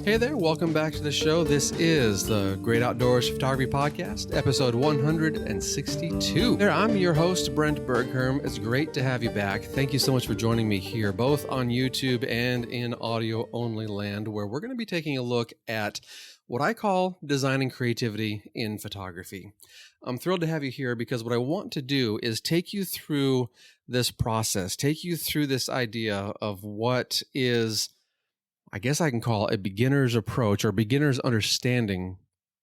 Hey there, welcome back to the show. This is the Great Outdoors Photography Podcast, episode 162. There, I'm your host, Brent Bergherm. It's great to have you back. Thank you so much for joining me here, both on YouTube and in audio-only land, where we're going to be taking a look at what I call designing creativity in photography. I'm thrilled to have you here because what I want to do is take you through this process, take you through this idea of what is, I guess I can call it a beginner's approach or beginner's understanding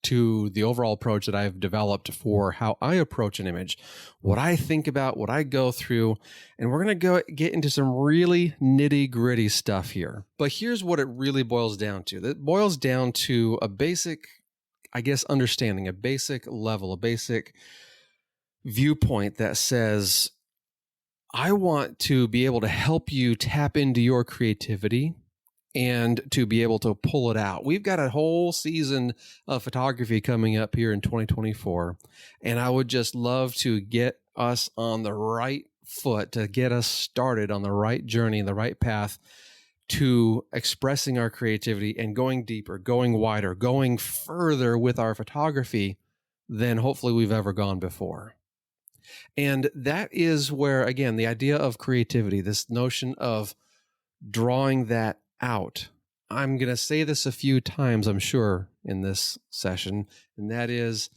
to the overall approach that I've developed for how I approach an image, what I think about, what I go through, and we're going to get into some really nitty-gritty stuff here. But here's what it really boils down to. It boils down to a basic, I guess, understanding, a basic level, a basic viewpoint that says, I want to be able to help you tap into your creativity and to be able to pull it out. We've got a whole season of photography coming up here in 2024, and I would just love to get us on the right foot, to get us started on the right journey, the right path to expressing our creativity and going deeper, going wider, going further with our photography than hopefully we've ever gone before. And that is where, again, the idea of creativity, this notion of drawing that out. I'm going to say this a few times, I'm sure, in this session, and that is,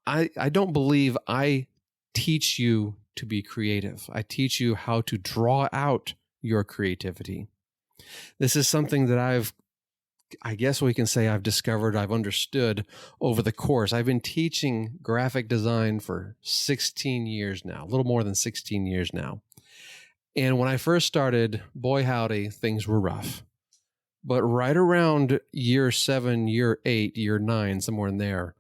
I don't believe I teach you to be creative. I teach you how to draw out your creativity. This is something that I guess we can say I've discovered, I've understood over the course. I've been teaching graphic design for 16 years now, a little more than 16 years now. And when I first started, boy howdy, things were rough. But right around year 7, year 8, year 9, somewhere in there,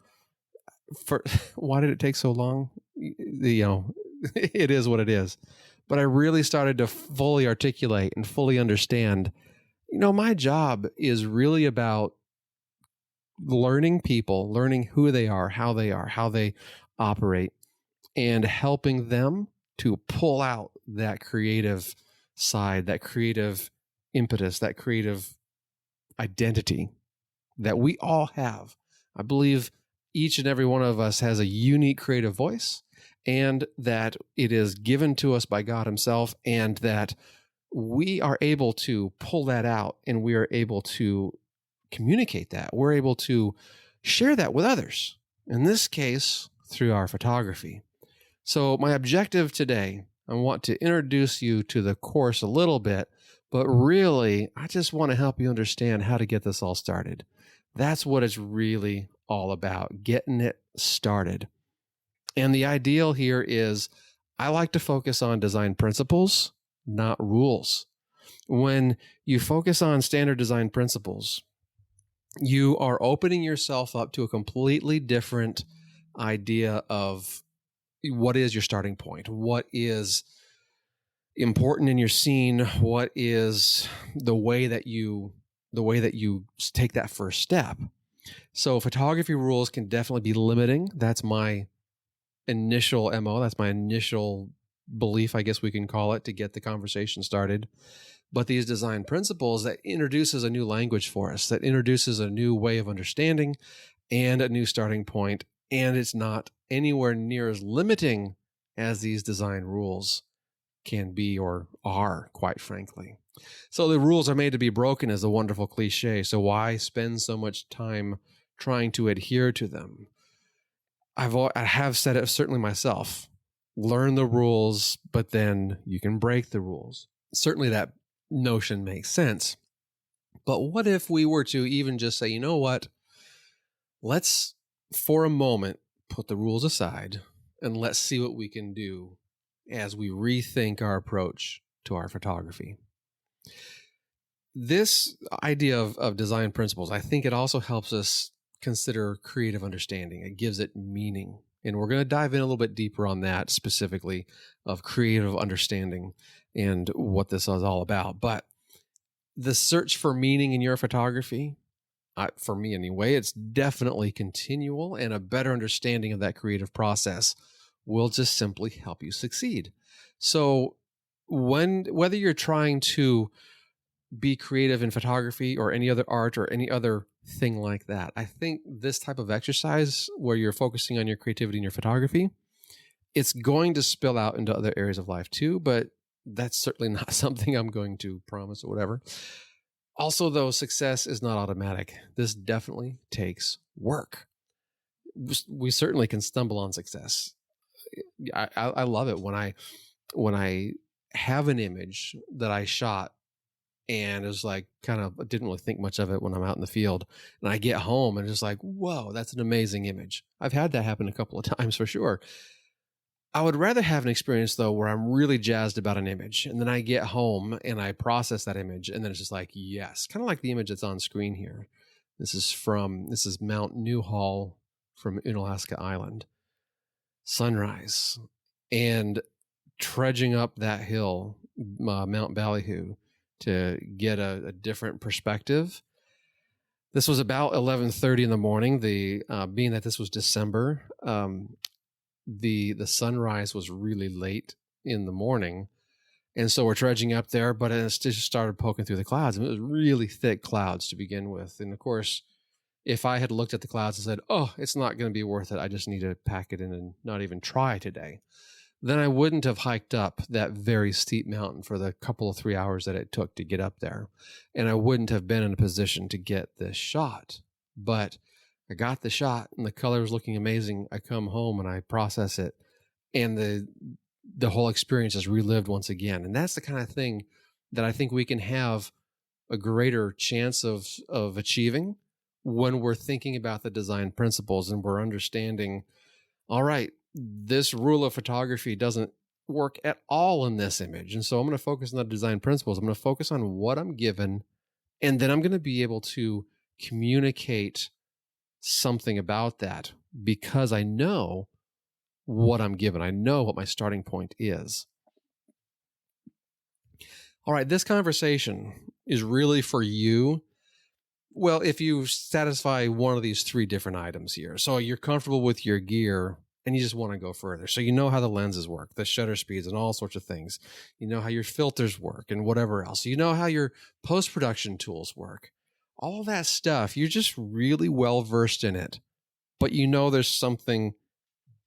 why did it take so long? It is what it is. But I really started to fully articulate and fully understand, my job is really about learning people, learning who they are, how they operate, and helping them to pull out that creative side, that creative impetus, that creative identity that we all have. I believe each and every one of us has a unique creative voice, and that it is given to us by God Himself, and that we are able to pull that out, and we are able to communicate that. We're able to share that with others, in this case, through our photography. So my objective today, I want to introduce you to the course a little bit, but really, I just want to help you understand how to get this all started. That's what it's really all about, getting it started. And the ideal here is I like to focus on design principles, not rules. When you focus on standard design principles, you are opening yourself up to a completely different idea of what is your starting point? What is important in your scene? What is the way that you take that first step? So photography rules can definitely be limiting. That's my initial MO. That's my initial belief, I guess we can call it, to get the conversation started. But these design principles, that introduces a new language for us, that introduces a new way of understanding and a new starting point. And it's not anywhere near as limiting as these design rules can be or are, quite frankly. So the rules are made to be broken is a wonderful cliche. So why spend so much time trying to adhere to them? I have said it, certainly myself. Learn the rules, but then you can break the rules. Certainly that notion makes sense. But what if we were to even just say, you know what? Let's, for a moment, put the rules aside and let's see what we can do as we rethink our approach to our photography. This idea of design principles, I think it also helps us consider creative understanding. It gives it meaning. And we're going to dive in a little bit deeper on that, specifically of creative understanding and what this is all about. But the search for meaning in your photography, for me anyway, it's definitely continual, and a better understanding of that creative process will just simply help you succeed. So whether you're trying to be creative in photography or any other art or any other thing like that. I think this type of exercise where you're focusing on your creativity in your photography, it's going to spill out into other areas of life too, but that's certainly not something I'm going to promise or whatever. Also, though, success is not automatic. This definitely takes work. We certainly can stumble on success. I love it when I have an image that I shot and it was like kind of, I didn't really think much of it when I'm out in the field, and I get home and just like, whoa, that's an amazing image. I've had that happen a couple of times for sure. I would rather have an experience though where I'm really jazzed about an image, and then I get home and I process that image, and then it's just like, yes, kind of like the image that's on screen here. This is Mount Newhall from Unalaska Island. Sunrise, and trudging up that hill, Mount Ballyhoo, to get a different perspective. This was about 11:30 in the morning. Being that this was December, the sunrise was really late in the morning, and so we're trudging up there. But it just started poking through the clouds, and it was really thick clouds to begin with. And of course, if I had looked at the clouds and said, "Oh, it's not going to be worth it. I just need to pack it in and not even try today," then I wouldn't have hiked up that very steep mountain for the couple of 3 hours that it took to get up there. And I wouldn't have been in a position to get this shot. But I got the shot and the color was looking amazing. I come home and I process it, and the whole experience is relived once again. And that's the kind of thing that I think we can have a greater chance of achieving when we're thinking about the design principles and we're understanding, all right, this rule of photography doesn't work at all in this image. And so I'm going to focus on the design principles. I'm going to focus on what I'm given, and then I'm going to be able to communicate something about that because I know what I'm given. I know what my starting point is. All right, this conversation is really for you. Well, if you satisfy one of these three different items here. So you're comfortable with your gear and you just want to go further. So you know how the lenses work, the shutter speeds and all sorts of things. You know how your filters work and whatever else. You know how your post-production tools work. All that stuff, you're just really well versed in it. But you know there's something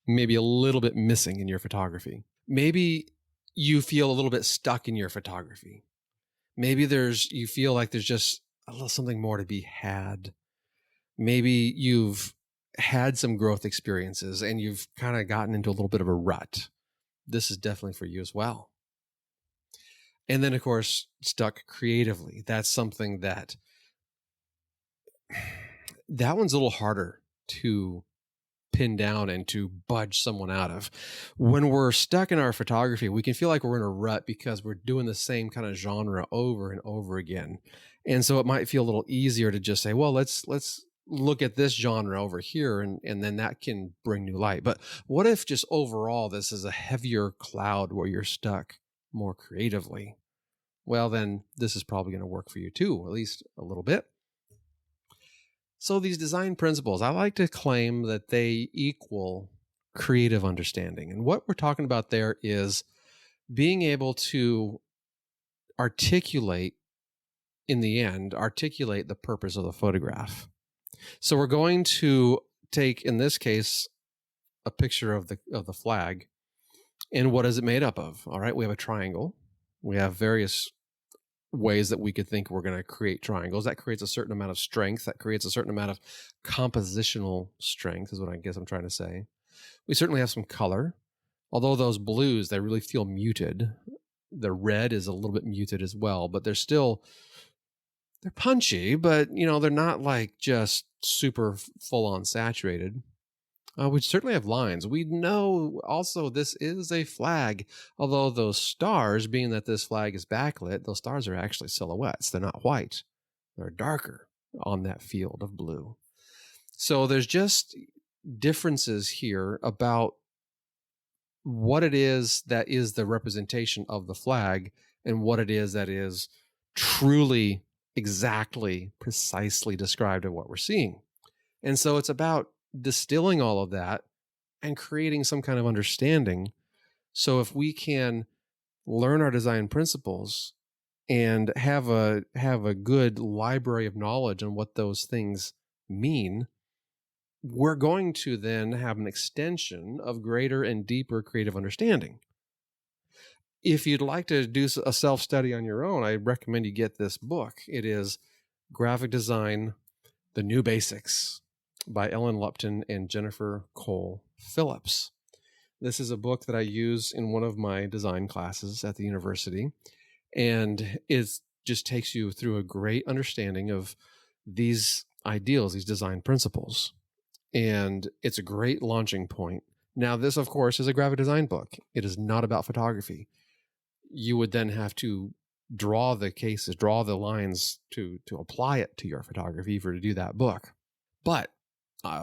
maybe a little bit missing in your photography. Maybe you feel a little bit stuck in your photography. Maybe you feel like there's just a little something more to be had. Maybe you've had some growth experiences and you've kind of gotten into a little bit of a rut. This is definitely for you as well. And then, of course, stuck creatively. That's something that one's a little harder to pin down and to budge someone out of. When we're stuck in our photography, we can feel like we're in a rut because we're doing the same kind of genre over and over again. And so it might feel a little easier to just say, well, let's look at this genre over here, and then that can bring new light. But what if just overall this is a heavier cloud where you're stuck more creatively? Well, then this is probably going to work for you too, at least a little bit. So these design principles, I like to claim that they equal creative understanding. And what we're talking about there is being able to articulate the purpose of the photograph. So we're going to take, in this case, a picture of the flag. And what is it made up of? All right, we have a triangle. We have various ways that we could think we're going to create triangles. That creates a certain amount of strength. That creates a certain amount of compositional strength is what I guess I'm trying to say. We certainly have some color. Although those blues, they really feel muted. The red is a little bit muted as well, but they're punchy, but they're not like just super full on saturated. We certainly have lines. We know also this is a flag, although those stars, being that this flag is backlit, those stars are actually silhouettes. They're not white. They're darker on that field of blue. So there's just differences here about what it is that is the representation of the flag and what it is that is truly, exactly, precisely described of what we're seeing. And so it's about distilling all of that and creating some kind of understanding. So if we can learn our design principles and have a good library of knowledge on what those things mean, we're going to then have an extension of greater and deeper creative understanding. If you'd like to do a self-study on your own, I recommend you get this book. It is Graphic Design, The New Basics by Ellen Lupton and Jennifer Cole Phillips. This is a book that I use in one of my design classes at the university, and it just takes you through a great understanding of these ideals, these design principles. And it's a great launching point. Now, this, of course, is a graphic design book. It is not about photography. You would then have to draw the cases, draw the lines to apply it to your photography if you were to do that book. But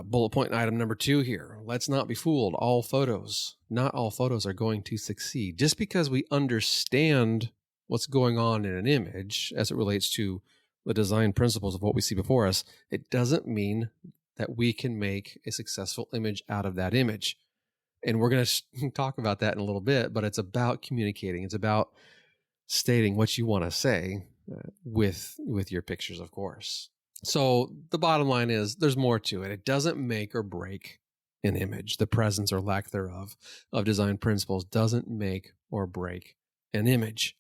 bullet point item number 2 here. Let's not be fooled. Not all photos are going to succeed. Just because we understand what's going on in an image as it relates to the design principles of what we see before us, it doesn't mean that we can make a successful image out of that image. And we're going to talk about that in a little bit, but it's about communicating. It's about stating what you want to say with your pictures, of course. So the bottom line is there's more to it. It doesn't make or break an image. The presence or lack thereof of design principles doesn't make or break an image.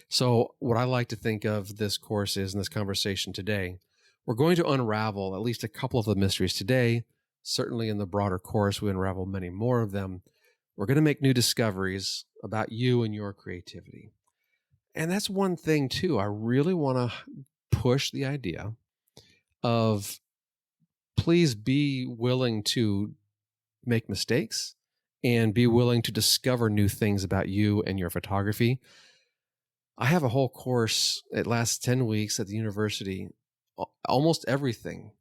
So what I like to think of this course is, in this conversation today, we're going to unravel at least a couple of the mysteries today. Certainly in the broader course, we unravel many more of them. We're going to make new discoveries about you and your creativity. And that's one thing, too. I really want to push the idea of please be willing to make mistakes and be willing to discover new things about you and your photography. I have a whole course. It lasts 10 weeks at the university. Almost everything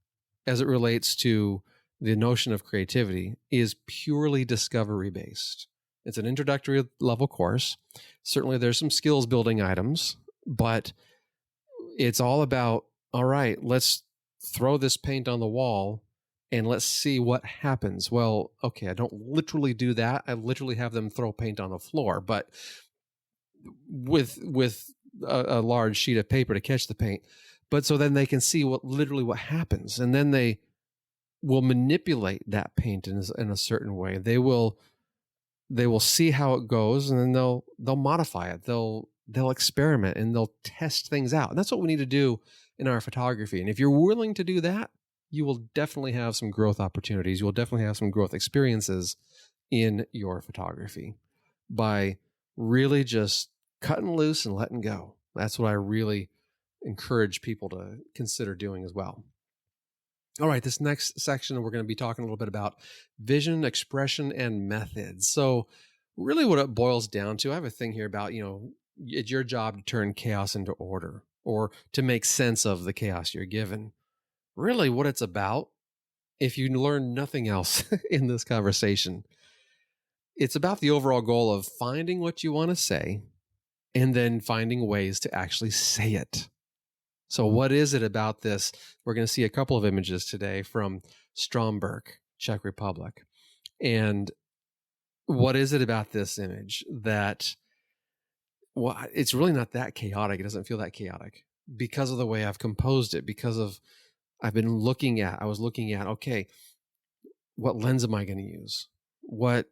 as it relates to the notion of creativity is purely discovery based. It's an introductory level course. Certainly there's some skills building items, but it's all about, all right, let's throw this paint on the wall and let's see what happens. Well, okay, I don't literally do that. I literally have them throw paint on the floor, but with a large sheet of paper to catch the paint. But so then they can see what happens. And then they will manipulate that paint in a certain way. They will see how it goes, and then they'll modify it. They'll experiment and they'll test things out. And that's what we need to do in our photography. And if you're willing to do that, you will definitely have some growth opportunities. You will definitely have some growth experiences in your photography by really just cutting loose and letting go. That's what I really encourage people to consider doing as well. All right, this next section, we're going to be talking a little bit about vision, expression, and methods. So really what it boils down to, I have a thing here about, it's your job to turn chaos into order or to make sense of the chaos you're given. Really what it's about, if you learn nothing else in this conversation, it's about the overall goal of finding what you want to say and then finding ways to actually say it. So what is it about this? We're going to see a couple of images today from Stromberg, Czech Republic. And what is it about this image that, well, it's really not that chaotic. It doesn't feel that chaotic because of the way I've composed it, because of I was looking at, okay, what lens am I going to use? What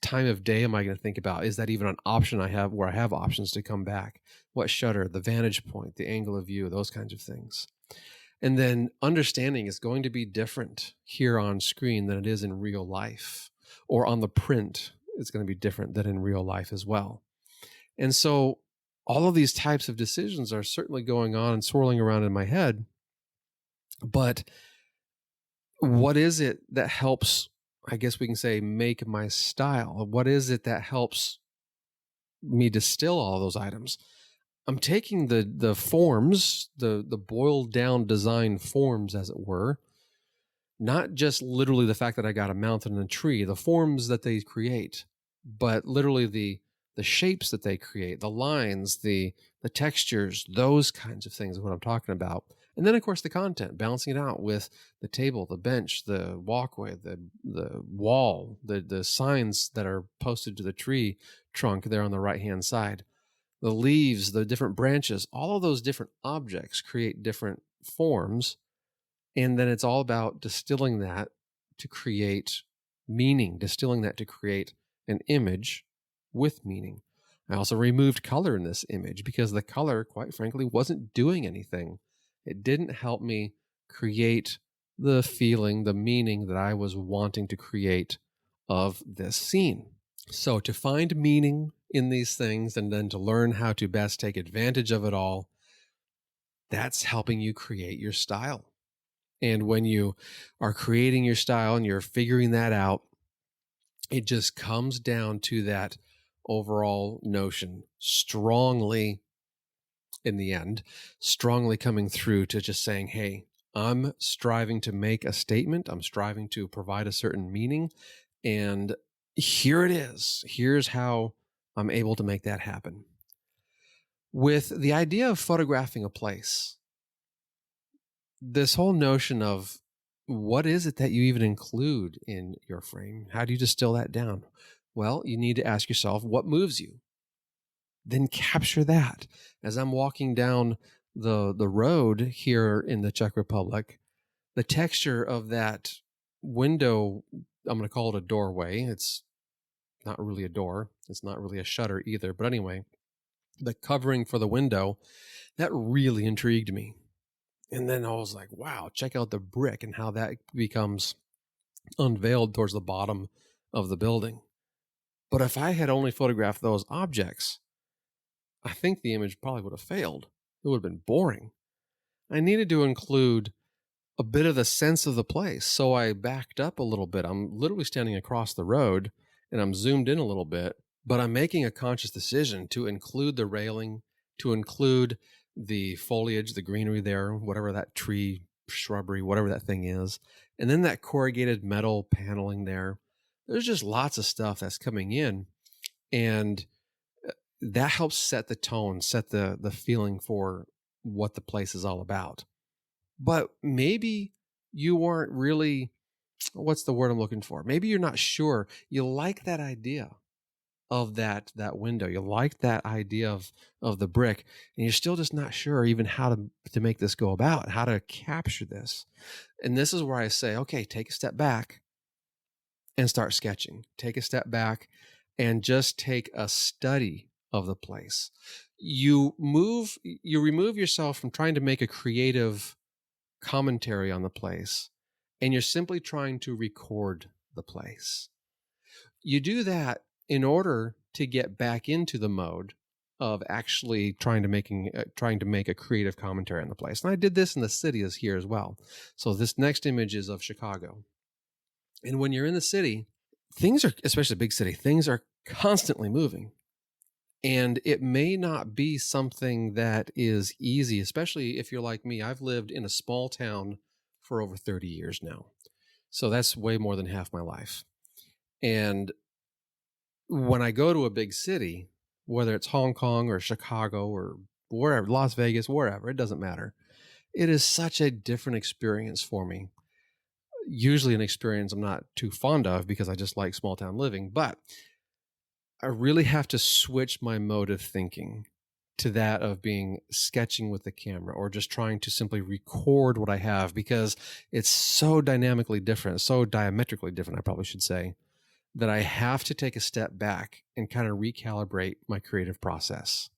time of day am I going to think about? Is that even an option I have where I have options to come back? What shutter, the vantage point, the angle of view, those kinds of things. And then understanding is going to be different here on screen than it is in real life, or on the print. It's going to be different than in real life as well. And so all of these types of decisions are certainly going on and swirling around in my head. But what is it that helps, I guess we can say, make my style? What is it that helps me distill all those items? I'm taking the forms, the boiled down design forms, as it were, not just literally the fact that I got a mountain and a tree, the forms that they create, but literally the shapes that they create, the lines, the textures, those kinds of things is what I'm talking about. And then, of course, the content, balancing it out with the table, the bench, the walkway, the wall, the signs that are posted to the tree trunk there on the right-hand side. the leaves, the different branches, all of those different objects create different forms. And then it's all about distilling that to create meaning, distilling that to create an image with meaning. I also removed color in this image because the color, quite frankly, wasn't doing anything. It didn't help me create the feeling, the meaning that I was wanting to create of this scene. So to find meaning in these things and then to learn how to best take advantage of it all, that's helping you create your style. And when you are creating your style and you're figuring that out, it just comes down to that overall notion strongly in the end, strongly coming through to just saying, hey, I'm striving to make a statement. I'm striving to provide a certain meaning. And here it is. Here's how I'm able to make that happen. With the idea of photographing a place, this whole notion of what is it that you even include in your frame? How do you distill that down? Well, you need to ask yourself, what moves you? Then capture that. As I'm walking down the road here in the Czech Republic, the texture of that window, I'm going to call it a doorway. It's not really a door. It's not really a shutter either. But anyway, the covering for the window, that really intrigued me. And then I was like, wow, check out the brick and how that becomes unveiled towards the bottom of the building. But if I had only photographed those objects, I think the image probably would have failed. It would have been boring. I needed to include a bit of the sense of the place. So I backed up a little bit. I'm literally standing across the road and I'm zoomed in a little bit, but I'm making a conscious decision to include the railing, to include the foliage, the greenery there, whatever that tree, shrubbery, whatever that thing is. And then that corrugated metal paneling there. There's just lots of stuff that's coming in. And that helps set the tone, set the feeling for what the place is all about. But maybe you aren't really, what's the word I'm looking for? Maybe you're not sure. You like that idea of that window. You like that idea of the brick, and you're still just not sure even how to make this go about, how to capture this. And this is where I say, okay, take a step back and start sketching. Take a step back and just take a study of the place. You remove yourself from trying to make a creative commentary on the place, and you're simply trying to record the place. You do that in order to get back into the mode of actually trying to make a creative commentary on the place. And I did this in the city here as well. So this next image is of Chicago. And when you're in the city, things are, especially a big city, things are constantly moving. And it may not be something that is easy, especially if you're like me. I've lived in a small town for over 30 years now. So that's way more than half my life. And when I go to a big city, whether it's Hong Kong or Chicago or wherever, Las Vegas, wherever, it doesn't matter. It is such a different experience for me. Usually an experience I'm not too fond of because I just like small town living, but I really have to switch my mode of thinking to that of being sketching with the camera or just trying to simply record what I have, because it's so dynamically different, so diametrically different, I probably should say, that I have to take a step back and kind of recalibrate my creative process.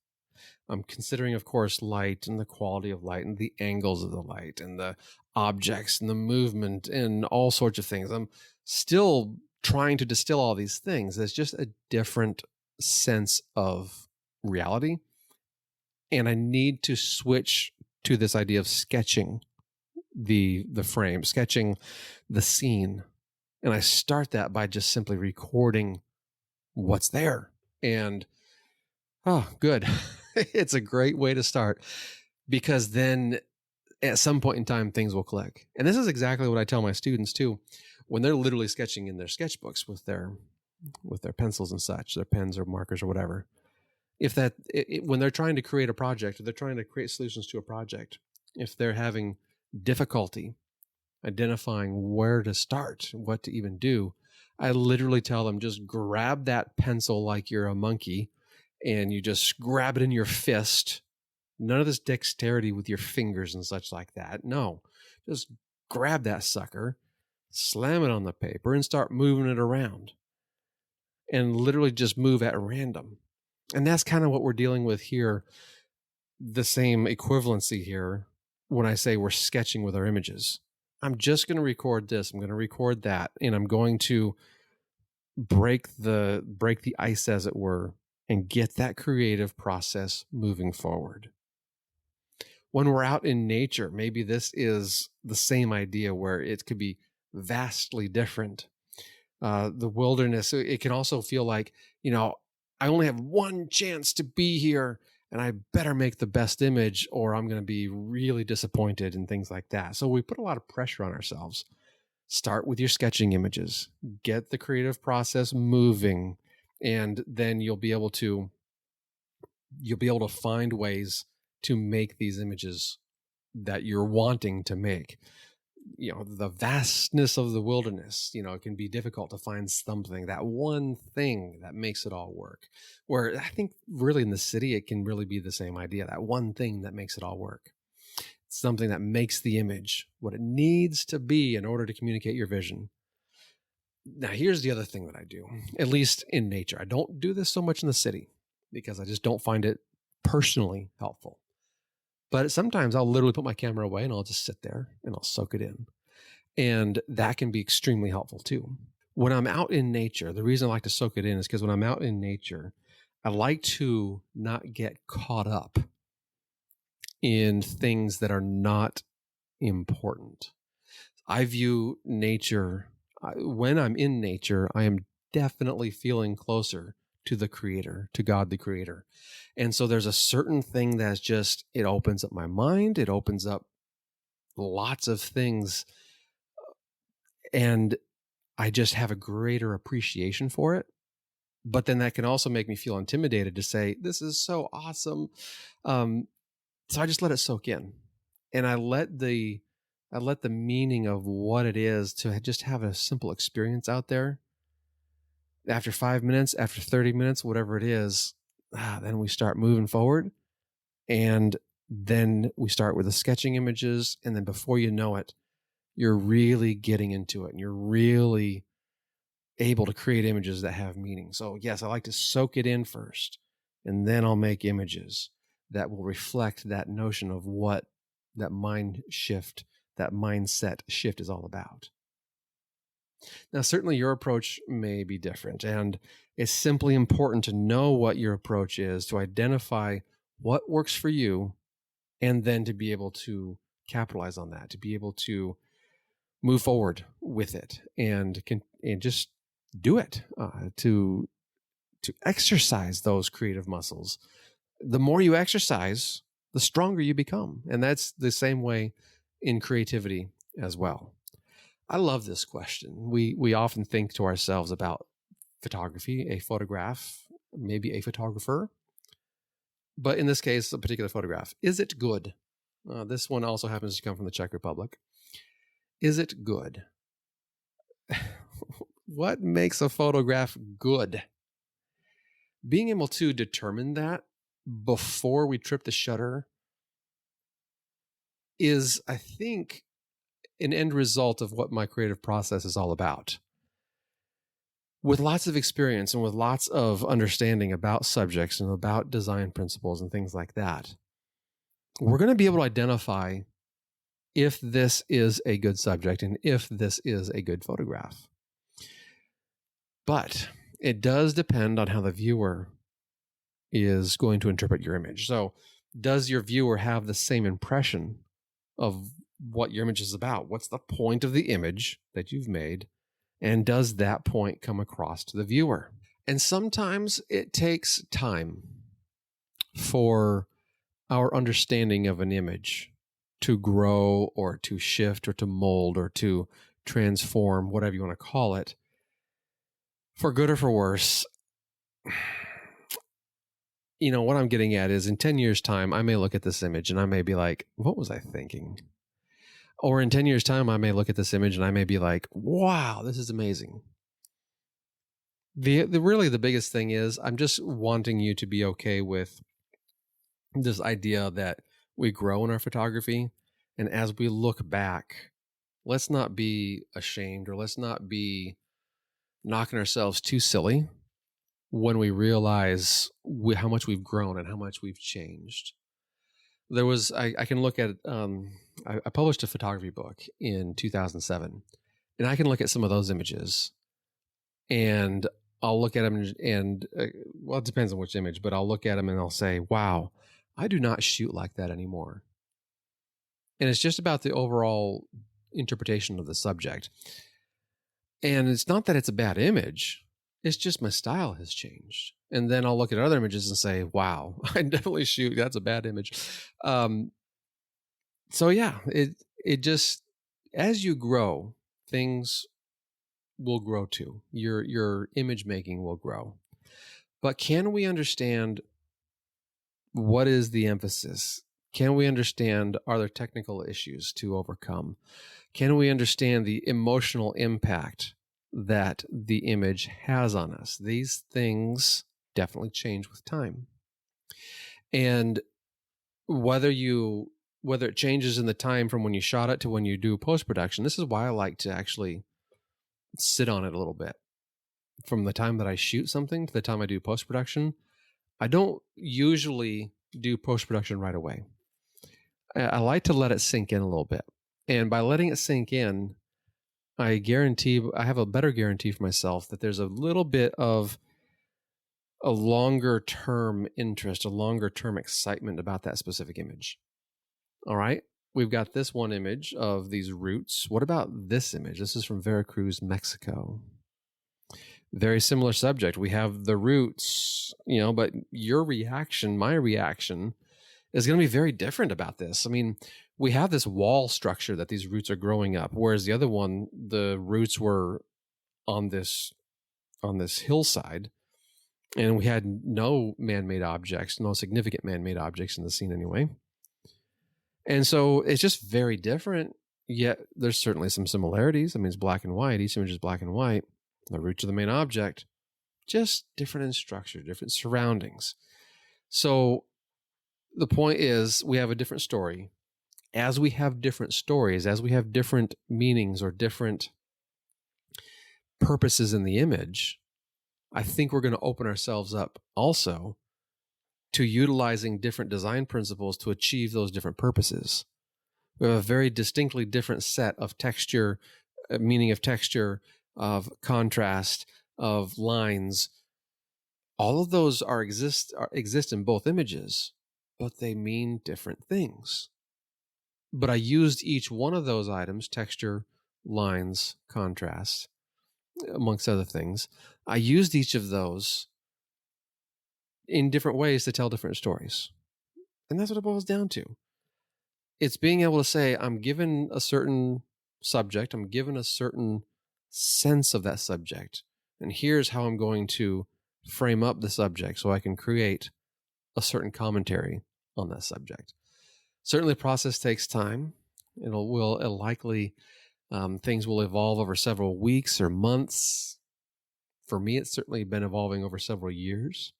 I'm considering, of course, light and the quality of light and the angles of the light and the objects and the movement and all sorts of things. I'm still trying to distill all these things. There's just a different sense of reality. And I need to switch to this idea of sketching the frame, sketching the scene. And I start that by just simply recording what's there. And, oh, good. It's a great way to start, because then at some point in time, things will click. And this is exactly what I tell my students too, when they're literally sketching in their sketchbooks with their pencils and such, their pens or markers or whatever. When they're trying to create a project, or they're trying to create solutions to a project, if they're having difficulty identifying where to start, what to even do, I literally tell them, just grab that pencil like you're a monkey and you just grab it in your fist. None of this dexterity with your fingers and such like that. No, just grab that sucker, slam it on the paper, and start moving it around. And literally just move at random. And that's kind of what we're dealing with here. The same equivalency here when I say we're sketching with our images. I'm just going to record this. I'm going to record that. And I'm going to break the ice, as it were, and get that creative process moving forward. When we're out in nature, maybe this is the same idea where it could be vastly different. The wilderness, it can also feel like, I only have one chance to be here and I better make the best image or I'm going to be really disappointed and things like that. So we put a lot of pressure on ourselves. Start with your sketching images, get the creative process moving, and then you'll be able to find ways to make these images that you're wanting to make. The vastness of the wilderness, it can be difficult to find something, that one thing that makes it all work. Where I think really in the city, it can really be the same idea, that one thing that makes it all work. It's something that makes the image what it needs to be in order to communicate your vision. Now, here's the other thing that I do, at least in nature. I don't do this so much in the city because I just don't find it personally helpful. But sometimes I'll literally put my camera away and I'll just sit there and I'll soak it in. And that can be extremely helpful too. When I'm out in nature, the reason I like to soak it in is because when I'm out in nature, I like to not get caught up in things that are not important. I view nature, when I'm in nature, I am definitely feeling closer to the Creator, to God the Creator. And so there's a certain thing that's just, it opens up my mind, it opens up lots of things, and I just have a greater appreciation for it. But then that can also make me feel intimidated to say, this is so awesome. So I just let it soak in, and I let the meaning of what it is to just have a simple experience out there. After 5 minutes, after 30 minutes, whatever it is, then we start moving forward, and then we start with the sketching images, and then before you know it, you're really getting into it, and you're really able to create images that have meaning. So yes, I like to soak it in first, and then I'll make images that will reflect that notion of what that mind shift, that mindset shift is all about. Now, certainly your approach may be different, and it's simply important to know what your approach is, to identify what works for you, and then to be able to capitalize on that, to be able to move forward with it and just do it, to exercise those creative muscles. The more you exercise, the stronger you become. And that's the same way in creativity as well. I love this question. We often think to ourselves about photography, a photograph, maybe a photographer, but in this case, a particular photograph. Is it good? This one also happens to come from the Czech Republic. Is it good? What makes a photograph good? Being able to determine that before we trip the shutter is, I think, an end result of what my creative process is all about. With lots of experience and with lots of understanding about subjects and about design principles and things like that, we're going to be able to identify if this is a good subject and if this is a good photograph. But it does depend on how the viewer is going to interpret your image. So does your viewer have the same impression of what your image is about? What's the point of the image that you've made? And does that point come across to the viewer? And sometimes it takes time for our understanding of an image to grow or to shift or to mold or to transform, whatever you want to call it, for good or for worse. What I'm getting at is in 10 years' time, I may look at this image and I may be like, what was I thinking? Or in 10 years' time, I may look at this image and I may be like, wow, this is amazing. Really the biggest thing is I'm just wanting you to be okay with this idea that we grow in our photography. And as we look back, let's not be ashamed, or let's not be knocking ourselves too silly when we realize how much we've grown and how much we've changed. I can look at, I published a photography book in 2007, and I can look at some of those images, and I'll look at them and well, it depends on which image, but I'll look at them and I'll say, wow, I do not shoot like that anymore. And it's just about the overall interpretation of the subject. And it's not that it's a bad image. It's just my style has changed. And then I'll look at other images and say, wow, I definitely shoot. That's a bad image. So yeah, it just, as you grow, things will grow too. Your image making will grow. But can we understand what is the emphasis? Can we understand, are there technical issues to overcome? Can we understand the emotional impact that the image has on us? These things definitely change with time. And whether it changes in the time from when you shot it to when you do post-production, this is why I like to actually sit on it a little bit. From the time that I shoot something to the time I do post-production, I don't usually do post-production right away. I like to let it sink in a little bit. And by letting it sink in, I have a better guarantee for myself that there's a little bit of a longer term interest, a longer term excitement about that specific image. All right. We've got this one image of these roots. What about this image? This is from Veracruz, Mexico. Very similar subject. We have the roots, but your reaction, my reaction, is going to be very different about this. I mean, we have this wall structure that these roots are growing up, whereas the other one, the roots were on this hillside, and we had no man-made objects, no significant man-made objects in the scene anyway. And so it's just very different, yet there's certainly some similarities. I mean, it's black and white. Each image is black and white. The roots are the main object, just different in structure, different surroundings. So the point is, we have a different story. As we have different stories, as we have different meanings or different purposes in the image, I think we're going to open ourselves up also to utilizing different design principles to achieve those different purposes. We have a very distinctly different set of texture, meaning of texture, of contrast, of lines. All of those exist in both images, but they mean different things. But I used each one of those items, texture, lines, contrast, amongst other things. I used each of those in different ways to tell different stories. And that's what it boils down to. It's being able to say, I'm given a certain subject, I'm given a certain sense of that subject, and here's how I'm going to frame up the subject so I can create a certain commentary on that subject. Certainly, the process takes time. It'll likely, things will evolve over several weeks or months. For me, it's certainly been evolving over several years.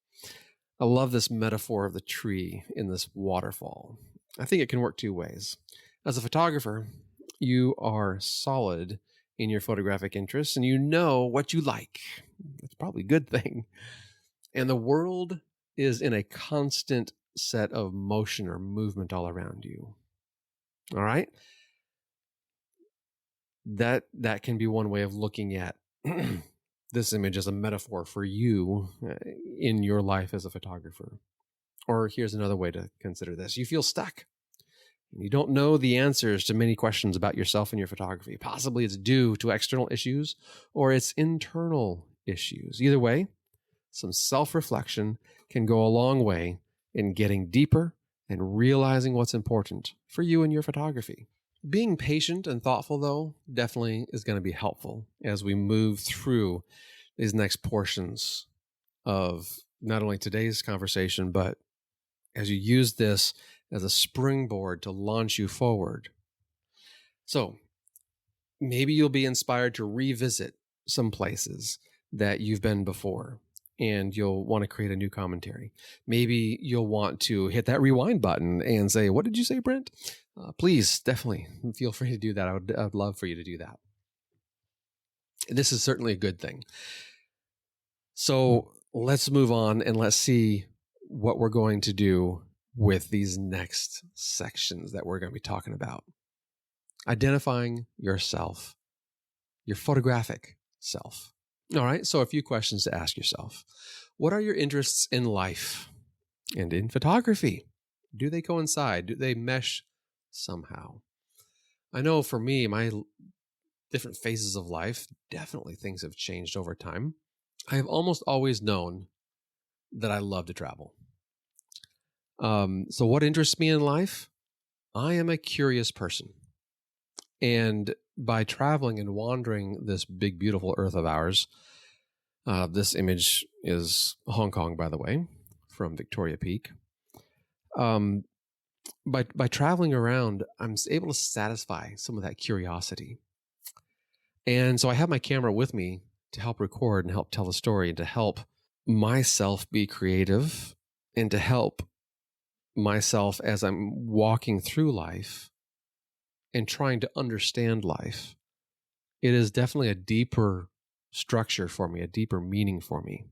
I love this metaphor of the tree in this waterfall. I think it can work two ways. As a photographer, you are solid in your photographic interests and you know what you like. It's probably a good thing. And the world is in a constant set of motion or movement all around you. All right? That can be one way of looking at this image as a metaphor for you in your life as a photographer. Or here's another way to consider this. You feel stuck. You don't know the answers to many questions about yourself and your photography. Possibly it's due to external issues or it's internal issues. Either way, some self-reflection can go a long way in getting deeper and realizing what's important for you and your photography. Being patient and thoughtful, though, definitely is going to be helpful as we move through these next portions of not only today's conversation, but as you use this as a springboard to launch you forward. So maybe you'll be inspired to revisit some places that you've been before, and you'll want to create a new commentary. Maybe you'll want to hit that rewind button and say, "What did you say, Brent?" Please, definitely feel free to do that. I would love for you to do that. This is certainly a good thing. So let's move on and let's see what we're going to do with these next sections that we're going to be talking about. Identifying yourself, your photographic self. All right, so a few questions to ask yourself. What are your interests in life and in photography? Do they coincide? Do they mesh somehow? I know for me, my different phases of life, definitely things have changed over time. I have almost always known that I love to travel. So what interests me in life? I am a curious person. And by traveling and wandering this big, beautiful earth of ours, this image is Hong Kong, by the way, from Victoria Peak. By traveling around, I'm able to satisfy some of that curiosity. And so I have my camera with me to help record and help tell the story and to help myself be creative and to help myself as I'm walking through life and trying to understand life. It is definitely a deeper structure for me, a deeper meaning for me.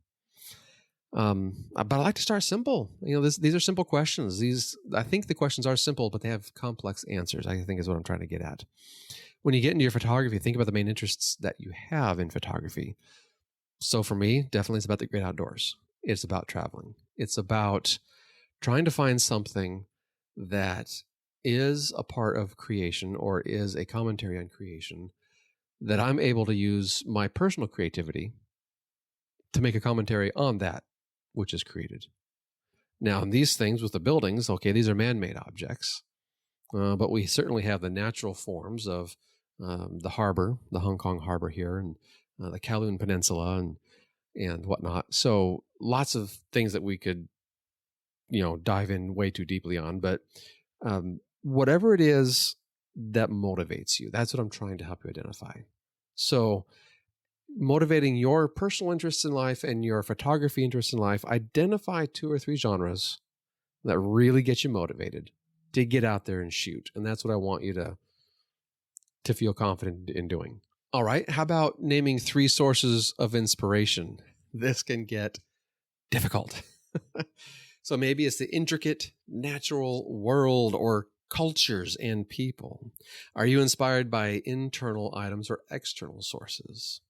But I like to start simple. These are simple questions. I think the questions are simple, but they have complex answers, I think is what I'm trying to get at. When you get into your photography, think about the main interests that you have in photography. So for me, definitely it's about the great outdoors. It's about traveling. It's about trying to find something that is a part of creation or is a commentary on creation that I'm able to use my personal creativity to make a commentary on that which is created. Now, in these things with the buildings, okay, these are man-made objects, but we certainly have the natural forms of the harbor, the Hong Kong harbor here, and the Kowloon Peninsula and whatnot. So lots of things that we could, dive in way too deeply on. But whatever it is that motivates you, that's what I'm trying to help you identify. So motivating your personal interests in life and your photography interests in life, identify 2 or 3 genres that really get you motivated to get out there and shoot. And that's what I want you to feel confident in doing. All right. How about naming 3 sources of inspiration? This can get difficult. So maybe it's the intricate natural world or cultures and people. Are you inspired by internal items or external sources?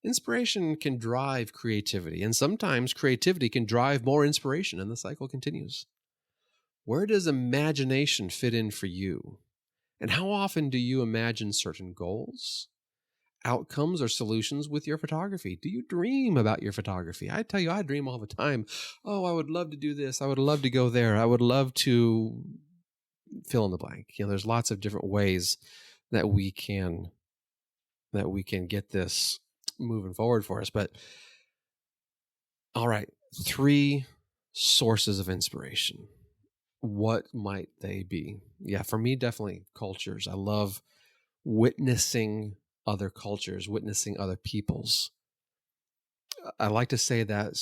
Inspiration can drive creativity, and sometimes creativity can drive more inspiration, and the cycle continues. Where does imagination fit in for you? And how often do you imagine certain goals, outcomes, or solutions with your photography? Do you dream about your photography? I tell you, I dream all the time. Oh, I would love to do this. I would love to go there. I would love to fill in the blank. There's lots of different ways that we can get this moving forward for us. But all right, 3 sources of inspiration. What might they be? Yeah, for me, definitely cultures. I love witnessing other cultures, witnessing other peoples. I like to say that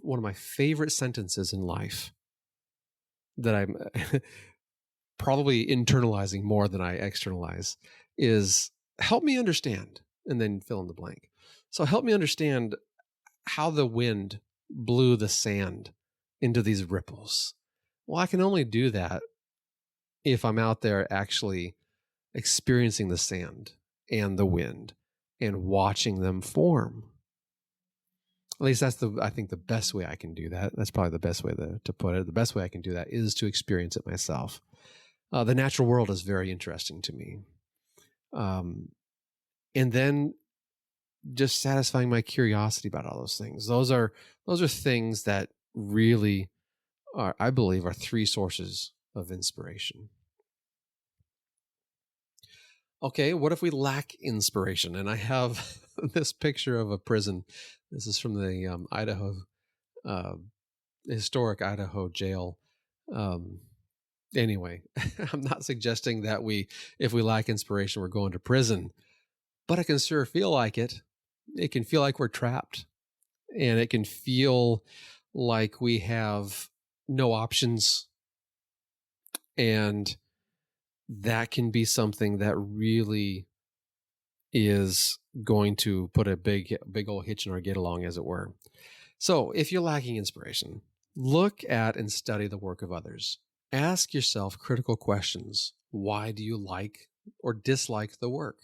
one of my favorite sentences in life that I'm probably internalizing more than I externalize is help me understand, and then fill in the blank. So help me understand how the wind blew the sand into these ripples. Well, I can only do that if I'm out there actually experiencing the sand and the wind and watching them form. At least that's I think the best way I can do that. That's probably the best way to put it. The best way I can do that is to experience it myself. The natural world is very interesting to me. And then just satisfying my curiosity about all those things. Those are things that really I believe are 3 sources of inspiration. Okay, what if we lack inspiration? And I have this picture of a prison. This is from the historic Idaho jail. Anyway, I'm not suggesting that if we lack inspiration, we're going to prison, but I can sure feel like it. it can feel like we're trapped, and it can feel like we have no options. And that can be something that really is going to put a big old hitch in our get along, as it were. So if you're lacking inspiration, look at and study the work of others. Ask yourself critical questions. Why do you like or dislike the work?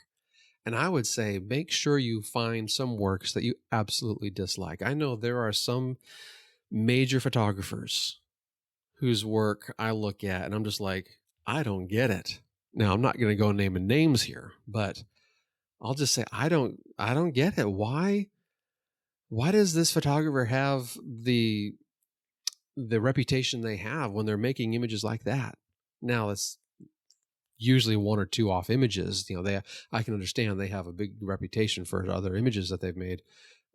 And I would say make sure you find some works that you absolutely dislike. I know there are some major photographers whose work I look at and I'm just like, I don't get it. Now, I'm not going to go naming names here, but I'll just say I don't get it. Why does this photographer have the reputation they have when they're making images like that? Now, it's usually one or two off images. I can understand they have a big reputation for other images that they've made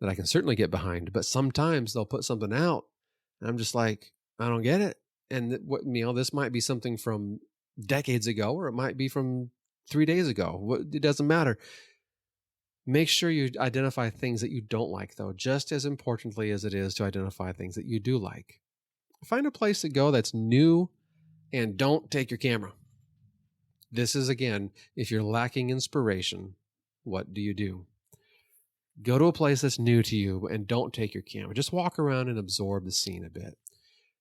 that I can certainly get behind. But sometimes they'll put something out, and I'm just like, I don't get it. And this might be something from decades ago, or it might be from 3 days ago. It doesn't matter. Make sure you identify things that you don't like, though, just as importantly as it is to identify things that you do like. Find a place to go that's new, and don't take your camera. This is, again, if you're lacking inspiration, what do? Go to a place that's new to you and don't take your camera. Just walk around and absorb the scene a bit.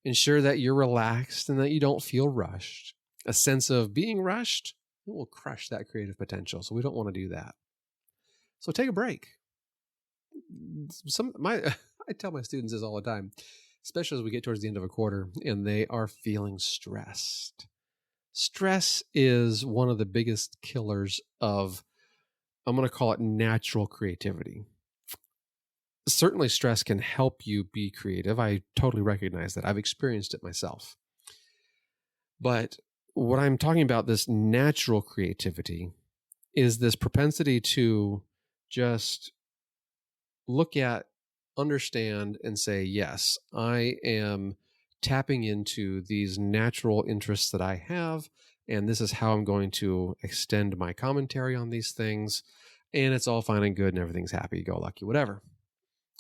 Ensure that you're relaxed and that you don't feel rushed. A sense of being rushed, it will crush that creative potential. So we don't want to do that. So take a break. I tell my students this all the time, especially as we get towards the end of a quarter and they are feeling stressed. Stress is one of the biggest killers of, I'm going to call it, natural creativity. Certainly stress can help you be creative. I totally recognize that. I've experienced it myself. But what I'm talking about, this natural creativity, is this propensity to just look at, understand, and say, yes, I am tapping into these natural interests that I have, and this is how I'm going to extend my commentary on these things, and it's all fine and good, and everything's happy, go lucky, whatever.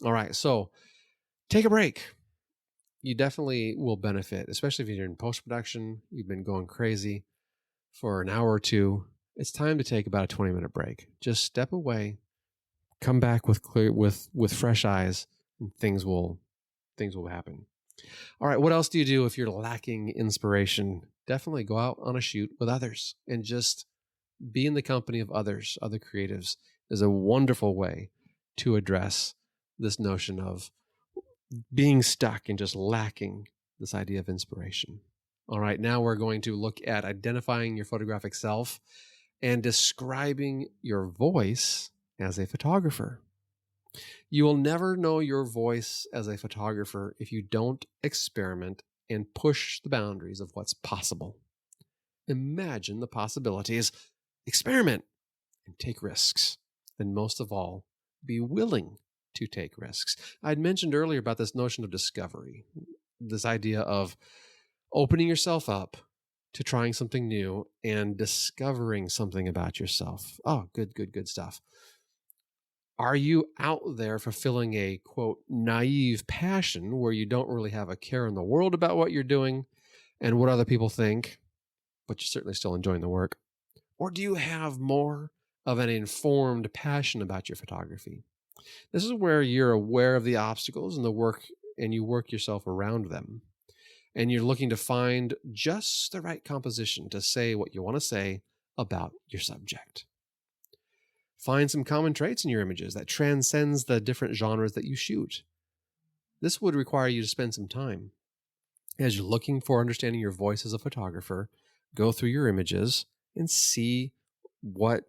All right, so take a break. You definitely will benefit, especially if you're in post-production, you've been going crazy for an hour or two. It's time to take about a 20-minute break. Just step away, come back with fresh eyes, and things will happen. All right, what else do you do if you're lacking inspiration? Definitely go out on a shoot with others and just be in the company of others, other creatives, is a wonderful way to address this notion of being stuck and just lacking this idea of inspiration. All right, now we're going to look at identifying your photographic self and describing your voice as a photographer. You will never know your voice as a photographer if you don't experiment and push the boundaries of what's possible. Imagine the possibilities, experiment, and take risks. And most of all, be willing to take risks. I'd mentioned earlier about this notion of discovery, this idea of opening yourself up to trying something new and discovering something about yourself. Oh, good stuff. Are you out there fulfilling a, quote, naive passion where you don't really have a care in the world about what you're doing and what other people think, but you're certainly still enjoying the work? Or do you have more of an informed passion about your photography? This is where you're aware of the obstacles in the work and you work yourself around them. And you're looking to find just the right composition to say what you want to say about your subject. Find some common traits in your images that transcends the different genres that you shoot. This would require you to spend some time. As you're looking for understanding your voice as a photographer, go through your images and see what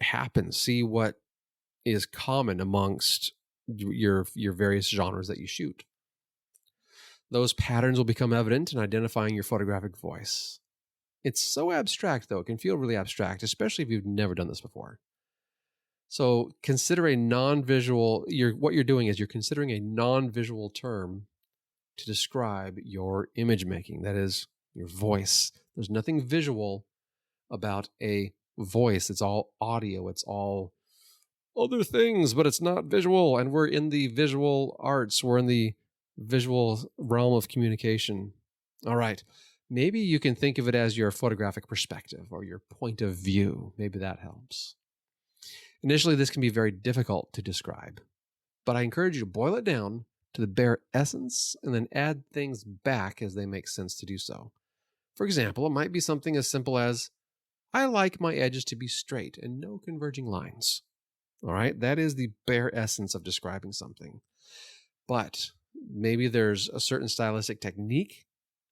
happens. See what is common amongst your various genres that you shoot. Those patterns will become evident in identifying your photographic voice. It's so abstract, though. It can feel really abstract, especially if you've never done this before. So consider a non-visual, what you're doing is you're considering a non-visual term to describe your image making. That is your voice. There's nothing visual about a voice. It's all audio. It's all other things, but it's not visual. And we're in the visual arts. We're in the visual realm of communication. All right. Maybe you can think of it as your photographic perspective or your point of view. Maybe that helps. Initially, this can be very difficult to describe, but I encourage you to boil it down to the bare essence and then add things back as they make sense to do so. For example, it might be something as simple as, I like my edges to be straight and no converging lines. All right, that is the bare essence of describing something. But maybe there's a certain stylistic technique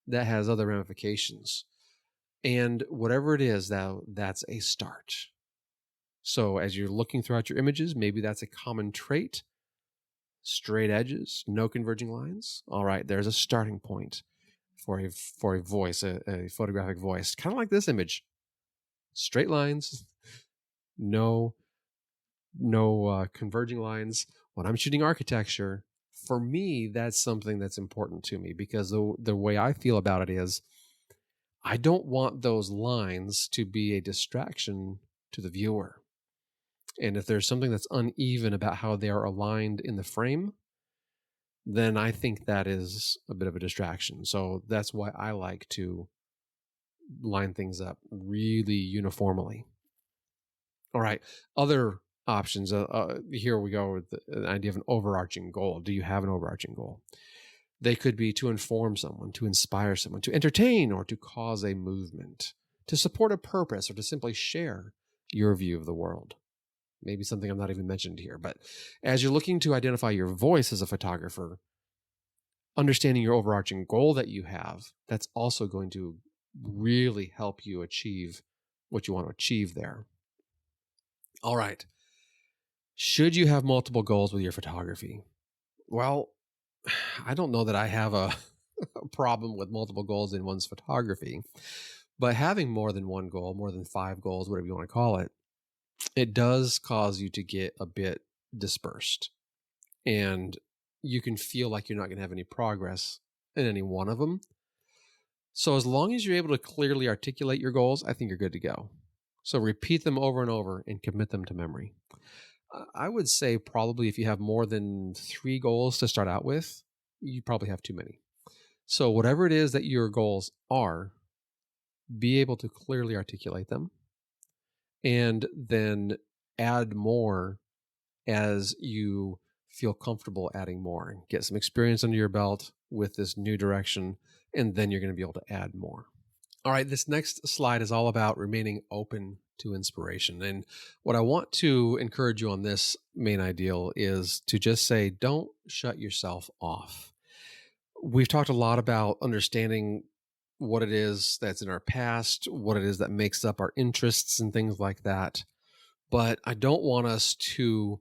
that has other ramifications. And whatever it is, that's a start. So as you're looking throughout your images, maybe that's a common trait. Straight edges, no converging lines. All right, there's a starting point for a voice, a photographic voice. Kind of like this image. Straight lines, no converging lines. When I'm shooting architecture, for me, that's something that's important to me because the way I feel about it is I don't want those lines to be a distraction to the viewer. And if there's something that's uneven about how they are aligned in the frame, then I think that is a bit of a distraction. So that's why I like to line things up really uniformly. All right. Other options. Here we go with the idea of an overarching goal. Do you have an overarching goal? They could be to inform someone, to inspire someone, to entertain, or to cause a movement, to support a purpose, or to simply share your view of the world. Maybe something I'm not even mentioned here. But as you're looking to identify your voice as a photographer, understanding your overarching goal that you have, that's also going to really help you achieve what you want to achieve there. All right. Should you have multiple goals with your photography? Well, I don't know that I have a problem with multiple goals in one's photography, but having more than one goal, more than 5 goals, whatever you want to call it, it does cause you to get a bit dispersed. And you can feel like you're not going to have any progress in any one of them. So as long as you're able to clearly articulate your goals, I think you're good to go. So repeat them over and over and commit them to memory. I would say probably if you have more than 3 goals to start out with, you probably have too many. So whatever it is that your goals are, be able to clearly articulate them and then add more as you feel comfortable adding more. Get some experience under your belt with this new direction, and then you're going to be able to add more. All right, this next slide is all about remaining open to inspiration. And what I want to encourage you on this main ideal is to just say, don't shut yourself off. We've talked a lot about understanding what it is that's in our past, what it is that makes up our interests and things like that. But I don't want us to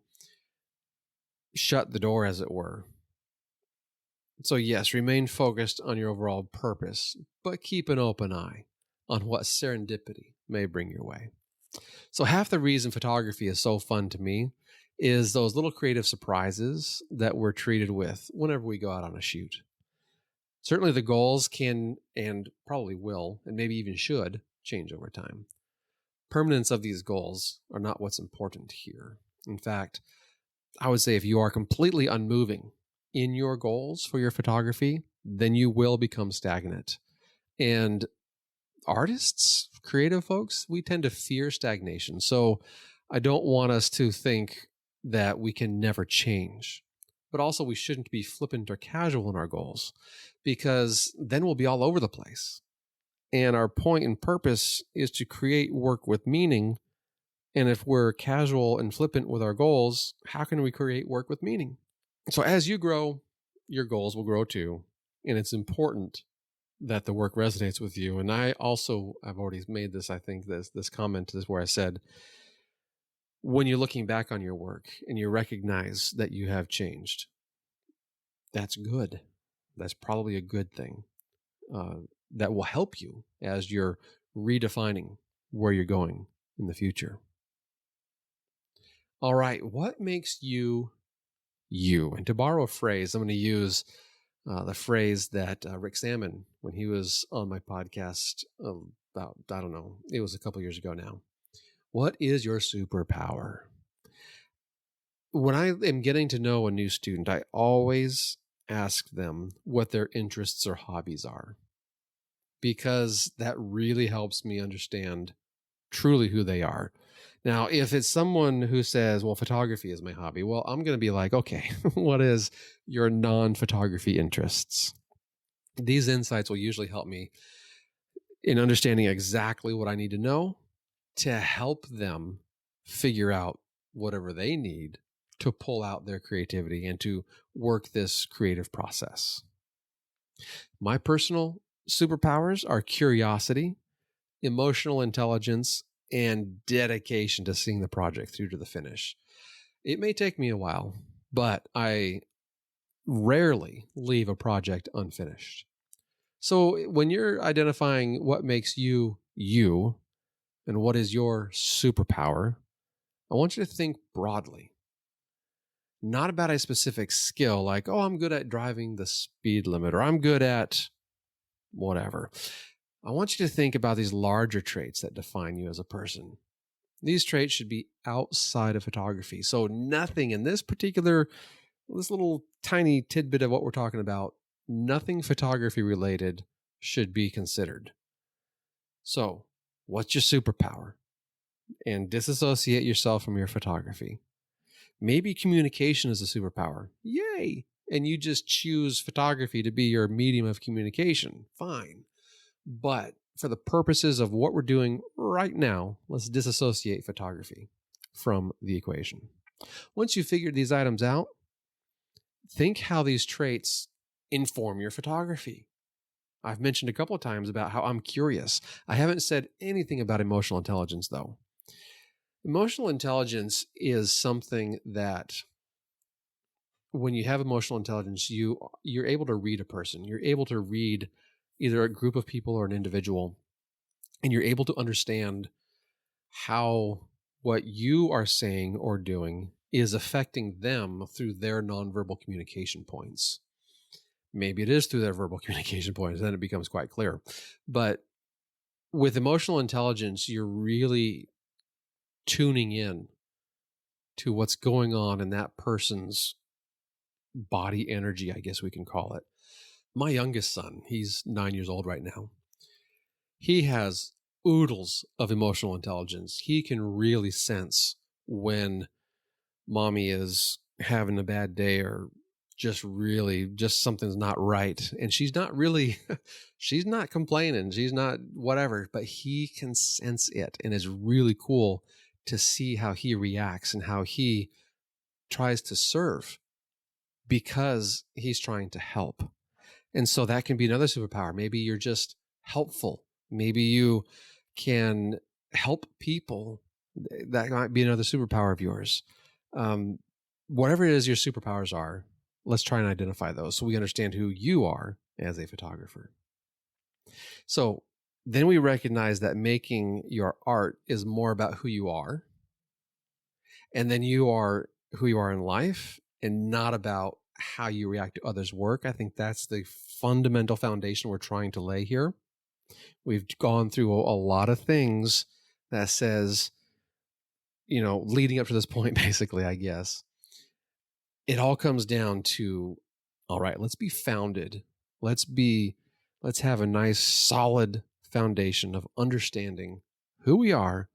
shut the door, as it were. So yes, remain focused on your overall purpose, but keep an open eye on what serendipity may bring your way. So half the reason photography is so fun to me is those little creative surprises that we're treated with whenever we go out on a shoot. Certainly the goals can and probably will, and maybe even should, change over time. Permanence of these goals are not what's important here. In fact, I would say if you are completely unmoving in your goals for your photography, then you will become stagnant. And artists, creative folks, we tend to fear stagnation. So I don't want us to think that we can never change. But also we shouldn't be flippant or casual in our goals, because then we'll be all over the place. And our point and purpose is to create work with meaning. And if we're casual and flippant with our goals, how can we create work with meaning? So as you grow, your goals will grow too. And it's important that the work resonates with you. And I've already made this, I think, this comment is where I said, when you're looking back on your work and you recognize that you have changed, that's good. That's probably a good thing. That will help you as you're redefining where you're going in the future. All right, what makes you you? And to borrow a phrase, I'm going to use the phrase that Rick Sammon, when he was on my podcast about, I don't know, it was a couple years ago now. What is your superpower? when I am getting to know a new student, I always ask them what their interests or hobbies are, because that really helps me understand truly who they are. Now, if it's someone who says, well, photography is my hobby, well, I'm going to be like, okay, what is your non-photography interests? These insights will usually help me in understanding exactly what I need to know to help them figure out whatever they need to pull out their creativity and to work this creative process. My personal superpowers are curiosity, emotional intelligence, and dedication to seeing the project through to the finish. It may take me a while, but I rarely leave a project unfinished. So when you're identifying what makes you you and what is your superpower, I want you to think broadly, not about a specific skill like, oh, I'm good at driving the speed limit, or I'm good at whatever. I want you to think about these larger traits that define you as a person. These traits should be outside of photography. So nothing in this little tiny tidbit of what we're talking about, nothing photography related should be considered. So what's your superpower? And disassociate yourself from your photography. Maybe communication is a superpower. Yay! And you just choose photography to be your medium of communication. Fine. But for the purposes of what we're doing right now, let's disassociate photography from the equation. Once you've figured these items out, think how these traits inform your photography. I've mentioned a couple of times about how I'm curious. I haven't said anything about emotional intelligence, though. Emotional intelligence is something that when you have emotional intelligence, you're able to read a person. You're able to read either a group of people or an individual, and you're able to understand how what you are saying or doing is affecting them through their nonverbal communication points. Maybe it is through their verbal communication points, then it becomes quite clear. But with emotional intelligence, you're really tuning in to what's going on in that person's body energy, I guess we can call it. My youngest son, he's 9 years old right now. He has oodles of emotional intelligence. He can really sense when mommy is having a bad day or just something's not right. And she's not complaining. She's not whatever, but he can sense it. And it's really cool to see how he reacts and how he tries to serve because he's trying to help. And so that can be another superpower. Maybe you're just helpful. Maybe you can help people. That might be another superpower of yours. Whatever it is your superpowers are, let's try and identify those so we understand who you are as a photographer. So then we recognize that making your art is more about who you are. And then you are who you are in life and not about how you react to others' work. I think that's the fundamental foundation we're trying to lay here. We've gone through a lot of things that says, leading up to this point, basically, I guess, it all comes down to, all right, let's be founded. Let's have a nice solid foundation of understanding who we are.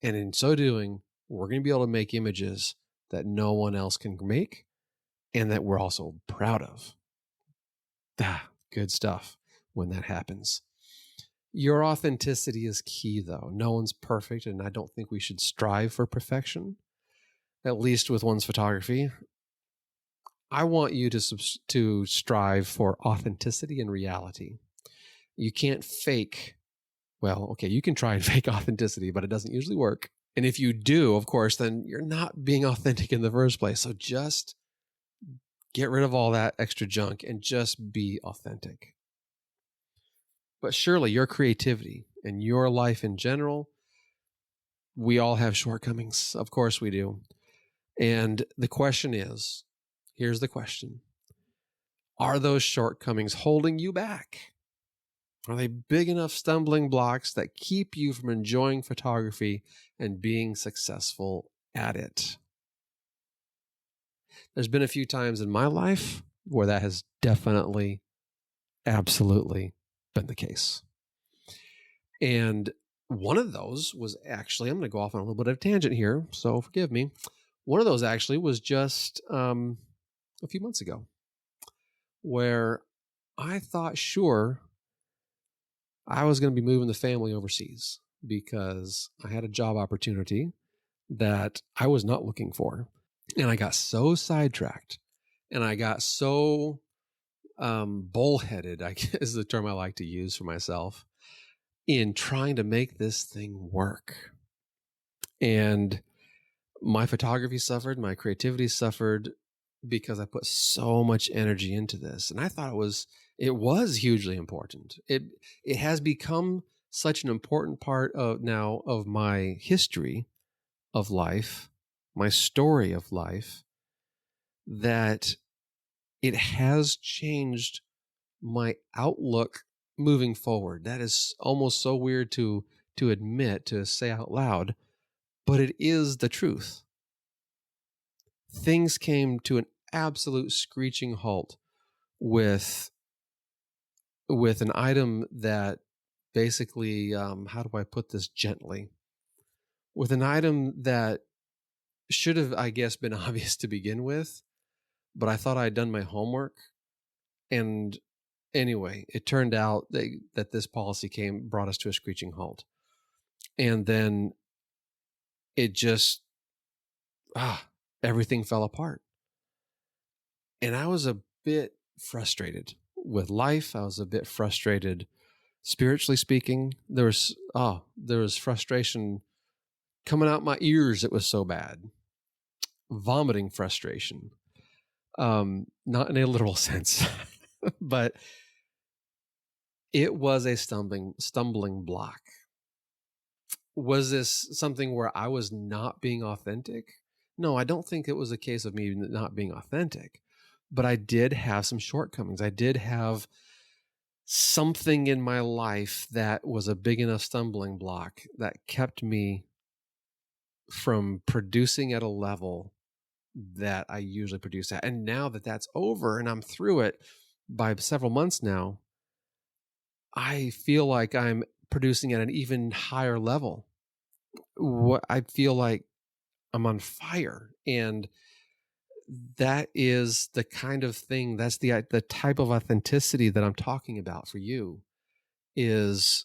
And in so doing, we're going to be able to make images that no one else can make and that we're also proud of. Good stuff when that happens. Your authenticity is key, though. No one's perfect, and I don't think we should strive for perfection, at least with one's photography. I want you to strive for authenticity and reality. You can't fake. Well, okay, you can try and fake authenticity, but it doesn't usually work. And if you do, of course, then you're not being authentic in the first place. So just get rid of all that extra junk and just be authentic. But surely your creativity and your life in general, we all have shortcomings. Of course we do. And the question is, here's the question. Are those shortcomings holding you back? Are they big enough stumbling blocks that keep you from enjoying photography and being successful at it? There's been a few times in my life where that has definitely, absolutely been the case. And one of those was actually, I'm going to go off on a little bit of a tangent here, so forgive me. One of those actually was just a few months ago, where I thought, sure, I was going to be moving the family overseas because I had a job opportunity that I was not looking for. And I got so sidetracked and I got so bullheaded, I guess is the term I like to use for myself, in trying to make this thing work. And my photography suffered, my creativity suffered because I put so much energy into this. And I thought it was hugely important. It has become such an important part of my history of life, my story of life, that it has changed my outlook moving forward. That is almost so weird to admit, to say out loud, but it is the truth. Things came to an absolute screeching halt with an item that basically, how do I put this gently? With an item that should have, I guess, been obvious to begin with, but I thought I had done my homework. And anyway, it turned out that this policy brought us to a screeching halt. And then it just, everything fell apart. And I was a bit frustrated with life. I was a bit frustrated spiritually speaking. There was frustration coming out my ears. It was so bad. Vomiting frustration. Not in a literal sense, but it was a stumbling block. Was this something where I was not being authentic? No, I don't think it was a case of me not being authentic, but I did have some shortcomings. I did have something in my life that was a big enough stumbling block that kept me from producing at a level that I usually produce at. And now that that's over and I'm through it by several months now, I feel like I'm producing at an even higher level. I feel like I'm on fire, and that is the kind of thing, that's the type of authenticity that I'm talking about for you. Is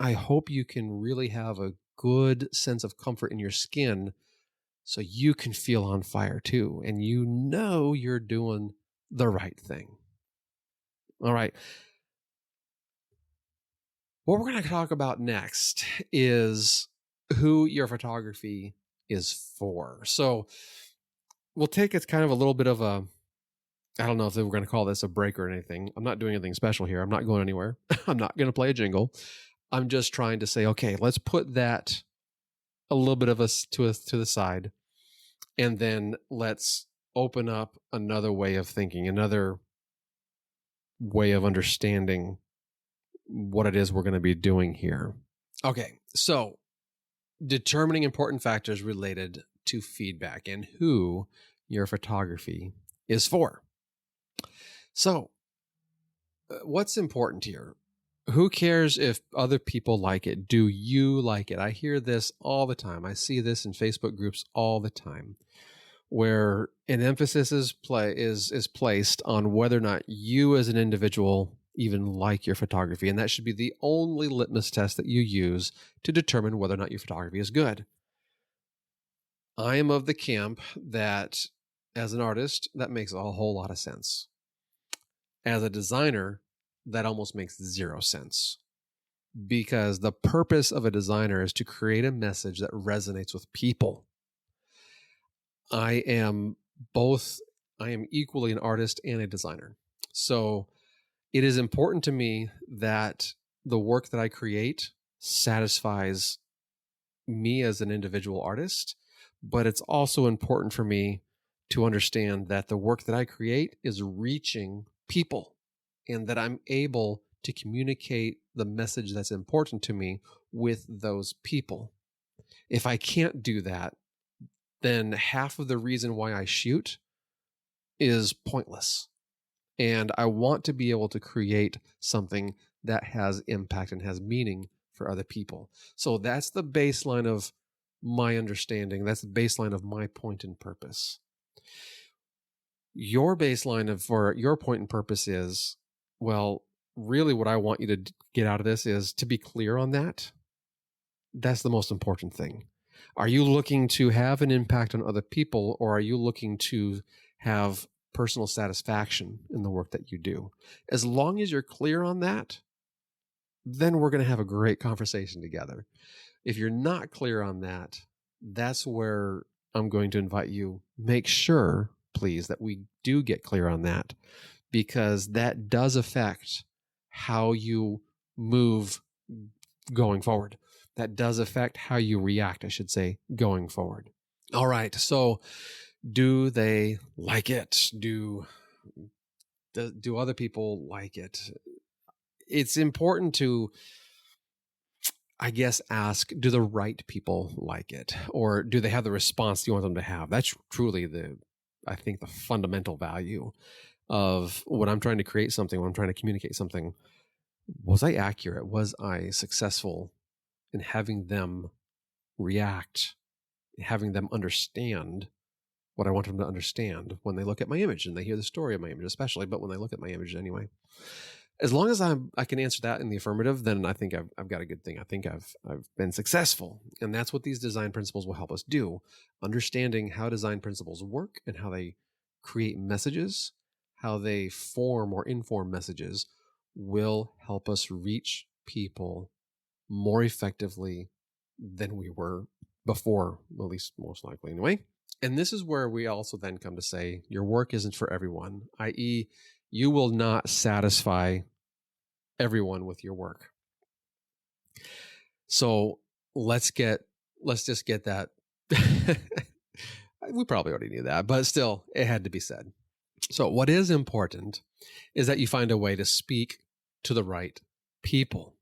I hope you can really have a good sense of comfort in your skin so you can feel on fire too, and you're doing the right thing. All right. What we're going to talk about next is who your photography is for. So we'll take it kind of a little bit of I don't know if we're going to call this a break or anything. I'm not doing anything special here. I'm not going anywhere. I'm not going to play a jingle. I'm just trying to say, okay, let's put that a little bit of us to the side, and then let's open up another way of thinking, another way of understanding what it is we're going to be doing here. Okay, so determining important factors related to feedback and who your photography is for. So, what's important here? Who cares if other people like it? Do you like it? I hear this all the time. I see this in Facebook groups all the time, where an emphasis is placed on whether or not you as an individual even like your photography. And that should be the only litmus test that you use to determine whether or not your photography is good. I am of the camp that as an artist, that makes a whole lot of sense. As a designer, that almost makes zero sense, because the purpose of a designer is to create a message that resonates with people. I am equally an artist and a designer. So it is important to me that the work that I create satisfies me as an individual artist, but it's also important for me to understand that the work that I create is reaching people and that I'm able to communicate the message that's important to me with those people. If I can't do that, then half of the reason why I shoot is pointless. And I want to be able to create something that has impact and has meaning for other people. So that's the baseline of my understanding. That's the baseline of my point and purpose. Your baseline for your point and purpose is, well, really what I want you to get out of this is to be clear on that. That's the most important thing. Are you looking to have an impact on other people, or are you looking to have personal satisfaction in the work that you do? As long as you're clear on that, then we're going to have a great conversation together. If you're not clear on that, that's where I'm going to invite you. Make sure, please, that we do get clear on that, because that does affect how you move going forward. That does affect how you react, I should say, going forward. All right. So do they like it? Do other people like it? It's important to, I guess, ask, do the right people like it? Or do they have the response you want them to have? That's truly I think the fundamental value of when I'm trying to create something, when I'm trying to communicate something. Was I accurate? Was I successful in having them react, having them understand what I want them to understand when they look at my image and they hear the story of my image, especially, but when they look at my image anyway? As long as I can answer that in the affirmative, then I think I've got a good thing. I think I've been successful. And that's what these design principles will help us do. Understanding how design principles work and how they create messages, how they form or inform messages, will help us reach people more effectively than we were before, at least most likely anyway. And this is where we also then come to say your work isn't for everyone, i.e., you will not satisfy everyone with your work. So let's just get that. We probably already knew that, but still, it had to be said. So what is important is that you find a way to speak to the right people.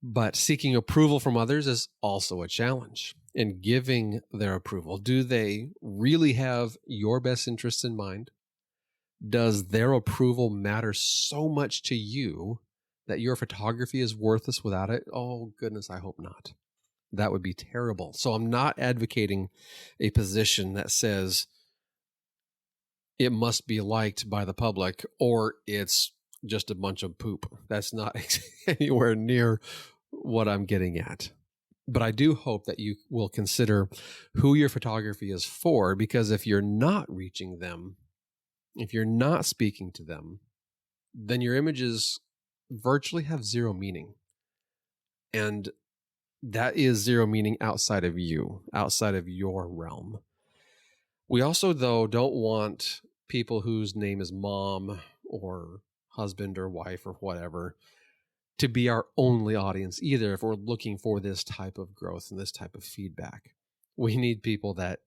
But seeking approval from others is also a challenge. And giving their approval, do they really have your best interests in mind? Does their approval matter so much to you that your photography is worthless without it? Oh, goodness, I hope not. That would be terrible. So I'm not advocating a position that says it must be liked by the public or it's just a bunch of poop. That's not anywhere near what I'm getting at. But I do hope that you will consider who your photography is for, because if you're not reaching them, if you're not speaking to them, then your images virtually have zero meaning. And that is zero meaning outside of you, outside of your realm. We also, though, don't want people whose name is mom or husband or wife or whatever to be our only audience either if we're looking for this type of growth and this type of feedback. We need people that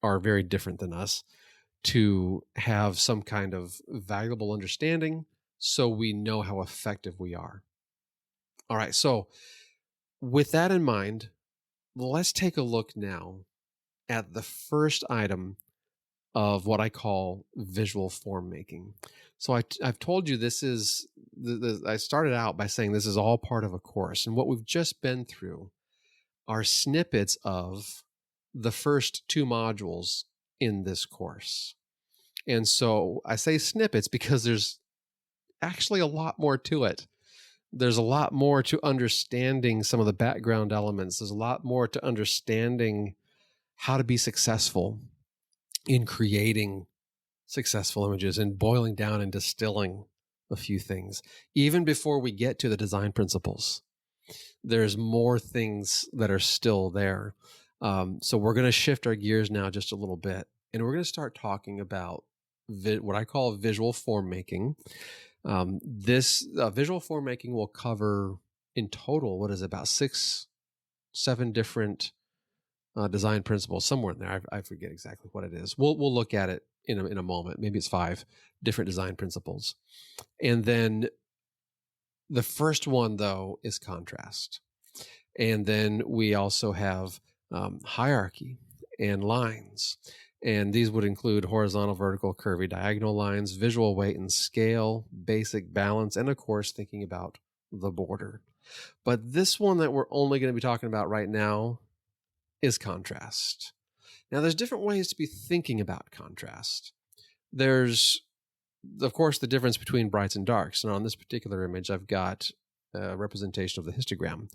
are very different than us to have some kind of valuable understanding so we know how effective we are. All right, so with that in mind, let's take a look now at the first item of what I call visual form making. So I've told you this is, I started out by saying this is all part of a course. And what we've just been through are snippets of the first two modules in this course. And so I say snippets because there's actually a lot more to it. There's a lot more to understanding some of the background elements. There's a lot more to understanding how to be successful in creating successful images and boiling down and distilling a few things. Even before we get to the design principles, there's more things that are still there. So we're going to shift our gears now just a little bit, and we're going to start talking about what I call visual form making. This visual form making will cover in total, what is it, about 6-7 different design principles, somewhere in there. I forget exactly what it is. We'll look at it in a moment. Maybe it's 5 different design principles. And then the first one, though, is contrast. And then we also have hierarchy and lines. And these would include horizontal, vertical, curvy, diagonal lines, visual weight and scale, basic balance, and of course, thinking about the border. But this one that we're only going to be talking about right now is contrast. Now, there's different ways to be thinking about contrast. There's, of course, the difference between brights and darks. And on this particular image, I've got a representation of the histogram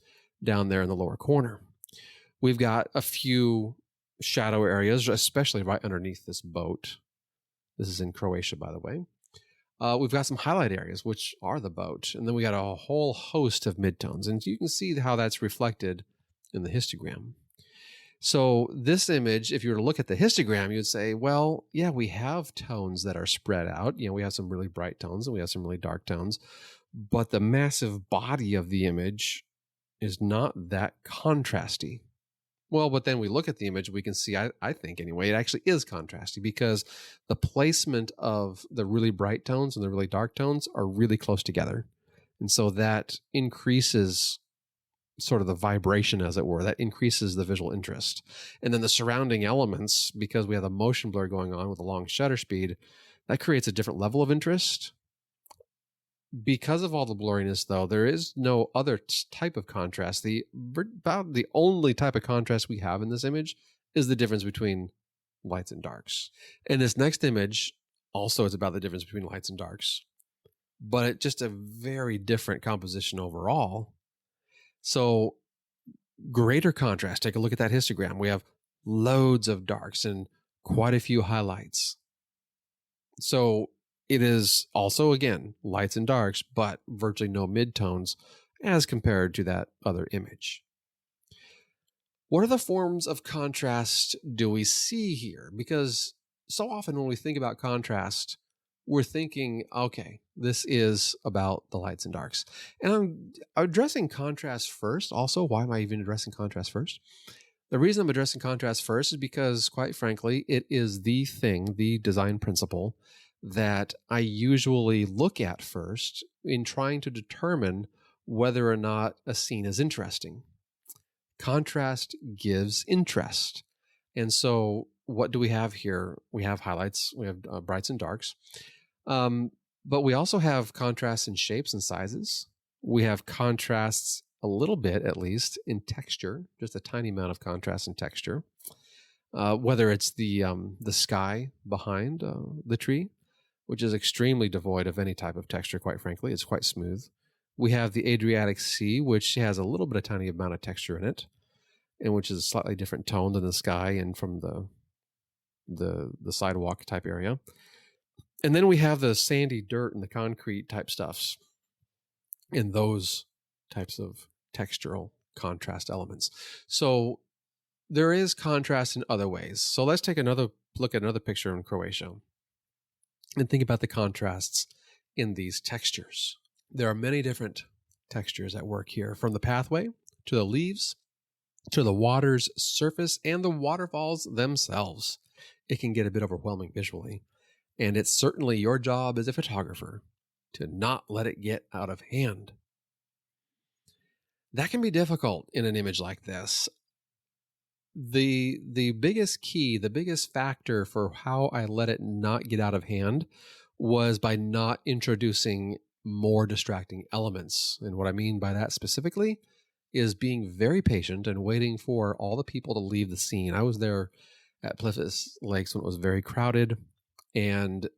down there in the lower corner. We've got a few shadow areas, especially right underneath this boat. This is in Croatia, by the way. We've got some highlight areas, which are the boat. And then we got a whole host of midtones. And you can see how that's reflected in the histogram. So this image, if you were to look at the histogram, you'd say, well, yeah, we have tones that are spread out. We have some really bright tones and we have some really dark tones. But the massive body of the image is not that contrasty. Well, but then we look at the image, we can see, I think anyway, it actually is contrasty because the placement of the really bright tones and the really dark tones are really close together. And so that increases sort of the vibration, as it were, that increases the visual interest. And then the surrounding elements, because we have the motion blur going on with a long shutter speed, that creates a different level of interest. Because of all the blurriness, though, there is no other type of contrast. About the only type of contrast we have in this image is the difference between lights and darks. And this next image also is about the difference between lights and darks, but it's just a very different composition overall. So greater contrast. Take a look at that histogram. We have loads of darks and quite a few highlights. So it is also, again, lights and darks, but virtually no midtones as compared to that other image. What are the forms of contrast do we see here? Because so often when we think about contrast, we're thinking, okay, this is about the lights and darks. And I'm addressing contrast first. Also, why am I even addressing contrast first? The reason I'm addressing contrast first is because, quite frankly, it is the thing, the design principle that I usually look at first in trying to determine whether or not a scene is interesting. Contrast gives interest. And so what do we have here? We have highlights, we have brights and darks, but we also have contrasts in shapes and sizes. We have contrasts a little bit, at least, in texture, just a tiny amount of contrast in texture, whether it's the sky behind the tree, which is extremely devoid of any type of texture, quite frankly. It's quite smooth. We have the Adriatic Sea, which has a little bit of tiny amount of texture in it, and which is a slightly different tone than the sky and from the sidewalk type area. And then we have the sandy dirt and the concrete type stuffs in those types of textural contrast elements. So there is contrast in other ways. So let's take another look at another picture in Croatia and think about the contrasts in these textures. There are many different textures at work here, from the pathway to the leaves to the water's surface and the waterfalls themselves. It can get a bit overwhelming visually, and it's certainly your job as a photographer to not let it get out of hand. That can be difficult in an image like this. The biggest key, the biggest factor for how I let it not get out of hand was by not introducing more distracting elements. And what I mean by that specifically is being very patient and waiting for all the people to leave the scene. I was there at Pliffis Lakes when it was very crowded, and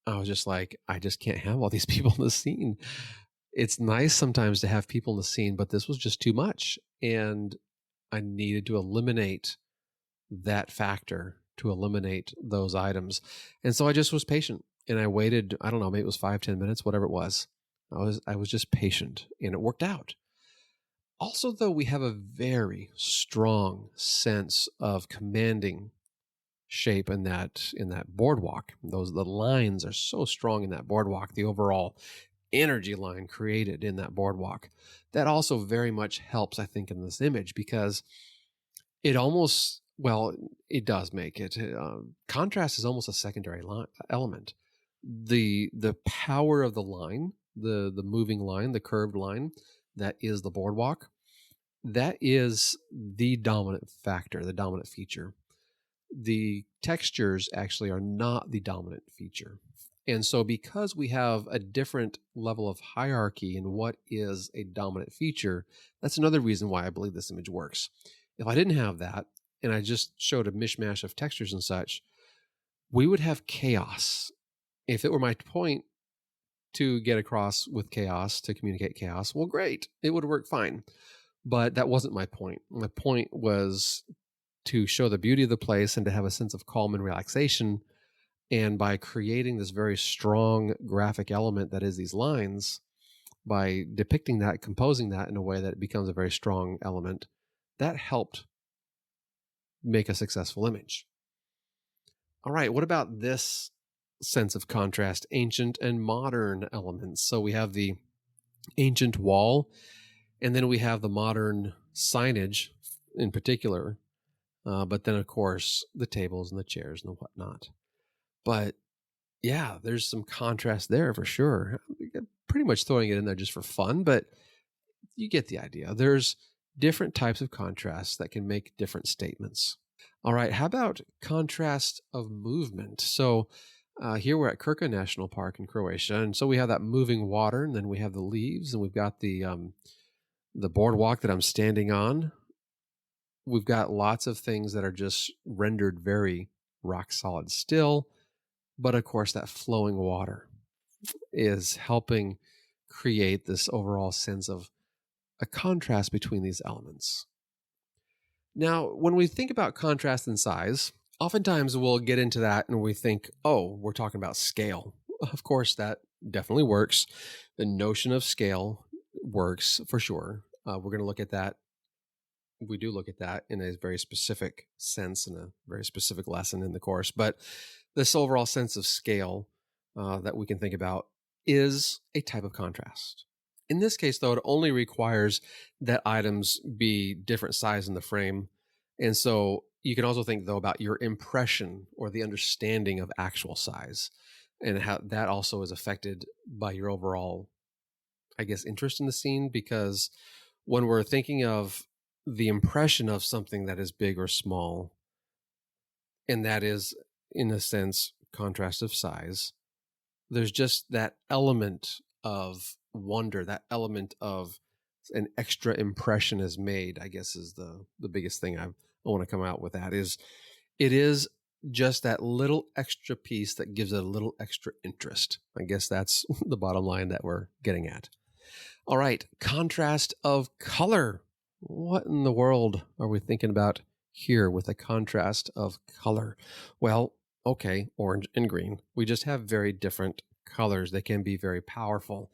I was just like, I just can't have all these people in the scene. It's nice sometimes to have people in the scene, but this was just too much. And I needed to eliminate that factor, to eliminate those items. And so I just was patient, and I waited, I don't know, maybe it was 5-10 minutes, whatever it was. I was just patient, and it worked out. Also, though, we have a very strong sense of commanding shape in that boardwalk. The lines are so strong in that boardwalk, the overall energy line created in that boardwalk. That also very much helps, I think, in this image, because it almost, well, it does make it. Contrast is almost a secondary element. The power of the line, the moving line, the curved line, that is the boardwalk, that is the dominant factor, the dominant feature. the textures actually are not the dominant feature. And so because we have a different level of hierarchy in what is a dominant feature, that's another reason why I believe this image works. If I didn't have that, and I just showed a mishmash of textures and such, we would have chaos. If it were my point to get across with chaos, to communicate chaos, well, great, it would work fine. But that wasn't my point. My point was to show the beauty of the place and to have a sense of calm and relaxation. And by creating this very strong graphic element that is these lines, by depicting that, composing that in a way that it becomes a very strong element, that helped make a successful image. All right, what about this sense of contrast, ancient and modern elements? So we have the ancient wall, and then we have the modern signage in particular, but then, of course, the tables and the chairs and the whatnot. But yeah, there's some contrast there for sure. I'm pretty much throwing it in there just for fun, but you get the idea. There's different types of contrasts that can make different statements. All right, how about contrast of movement? So here we're at Krka National Park in Croatia, and so we have that moving water, and then we have the leaves, and we've got the boardwalk that I'm standing on. We've got lots of things that are just rendered very rock solid still. But of course, that flowing water is helping create this overall sense of a contrast between these elements. Now, when we think about contrast and size, oftentimes we'll get into that and we think, oh, we're talking about scale. Of course, that definitely works. The notion of scale works for sure. We're going to look at that. We do look at that in a very specific sense in a very specific lesson in the course. But this overall sense of scale that we can think about is a type of contrast. In this case, though, it only requires that items be different size in the frame. And so you can also think, though, about your impression or the understanding of actual size and how that also is affected by your overall, I guess, interest in the scene. Because when we're thinking of the impression of something that is big or small, and that is, in a sense, contrast of size, there's just that element of wonder, that element of an extra impression is made, I guess is the biggest thing I want to come out with. That is, it is just that little extra piece that gives it a little extra interest. I guess that's the bottom line that we're getting at. All right, contrast of color. What in the world are we thinking about here with a contrast of color? Well, okay, orange and green. We just have very different colors. They can be very powerful.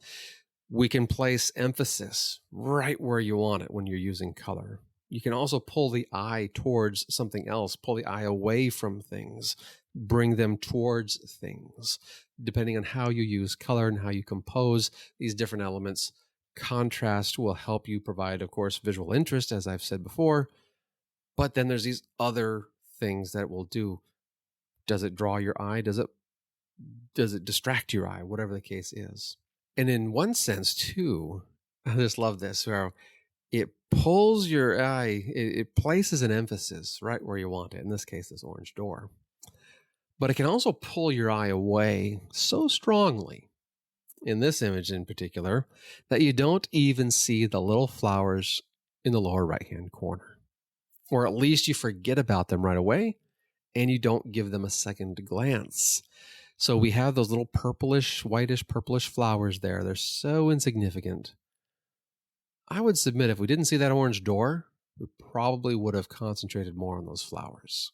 We can place emphasis right where you want it when you're using color. You can also pull the eye towards something else, pull the eye away from things, bring them towards things. Depending on how you use color and how you compose these different elements, contrast will help you provide, of course, visual interest, as I've said before. But then there's these other things that it will do. Does it draw your eye? Does it distract your eye? Whatever the case is. And in one sense, too, I just love this, where it pulls your eye, it places an emphasis right where you want it. In this case, this orange door. But it can also pull your eye away so strongly, in this image in particular, that you don't even see the little flowers in the lower right-hand corner. Or at least you forget about them right away, and you don't give them a second glance. So we have those little purplish, whitish, purplish flowers there. They're so insignificant. I would submit if we didn't see that orange door, we probably would have concentrated more on those flowers.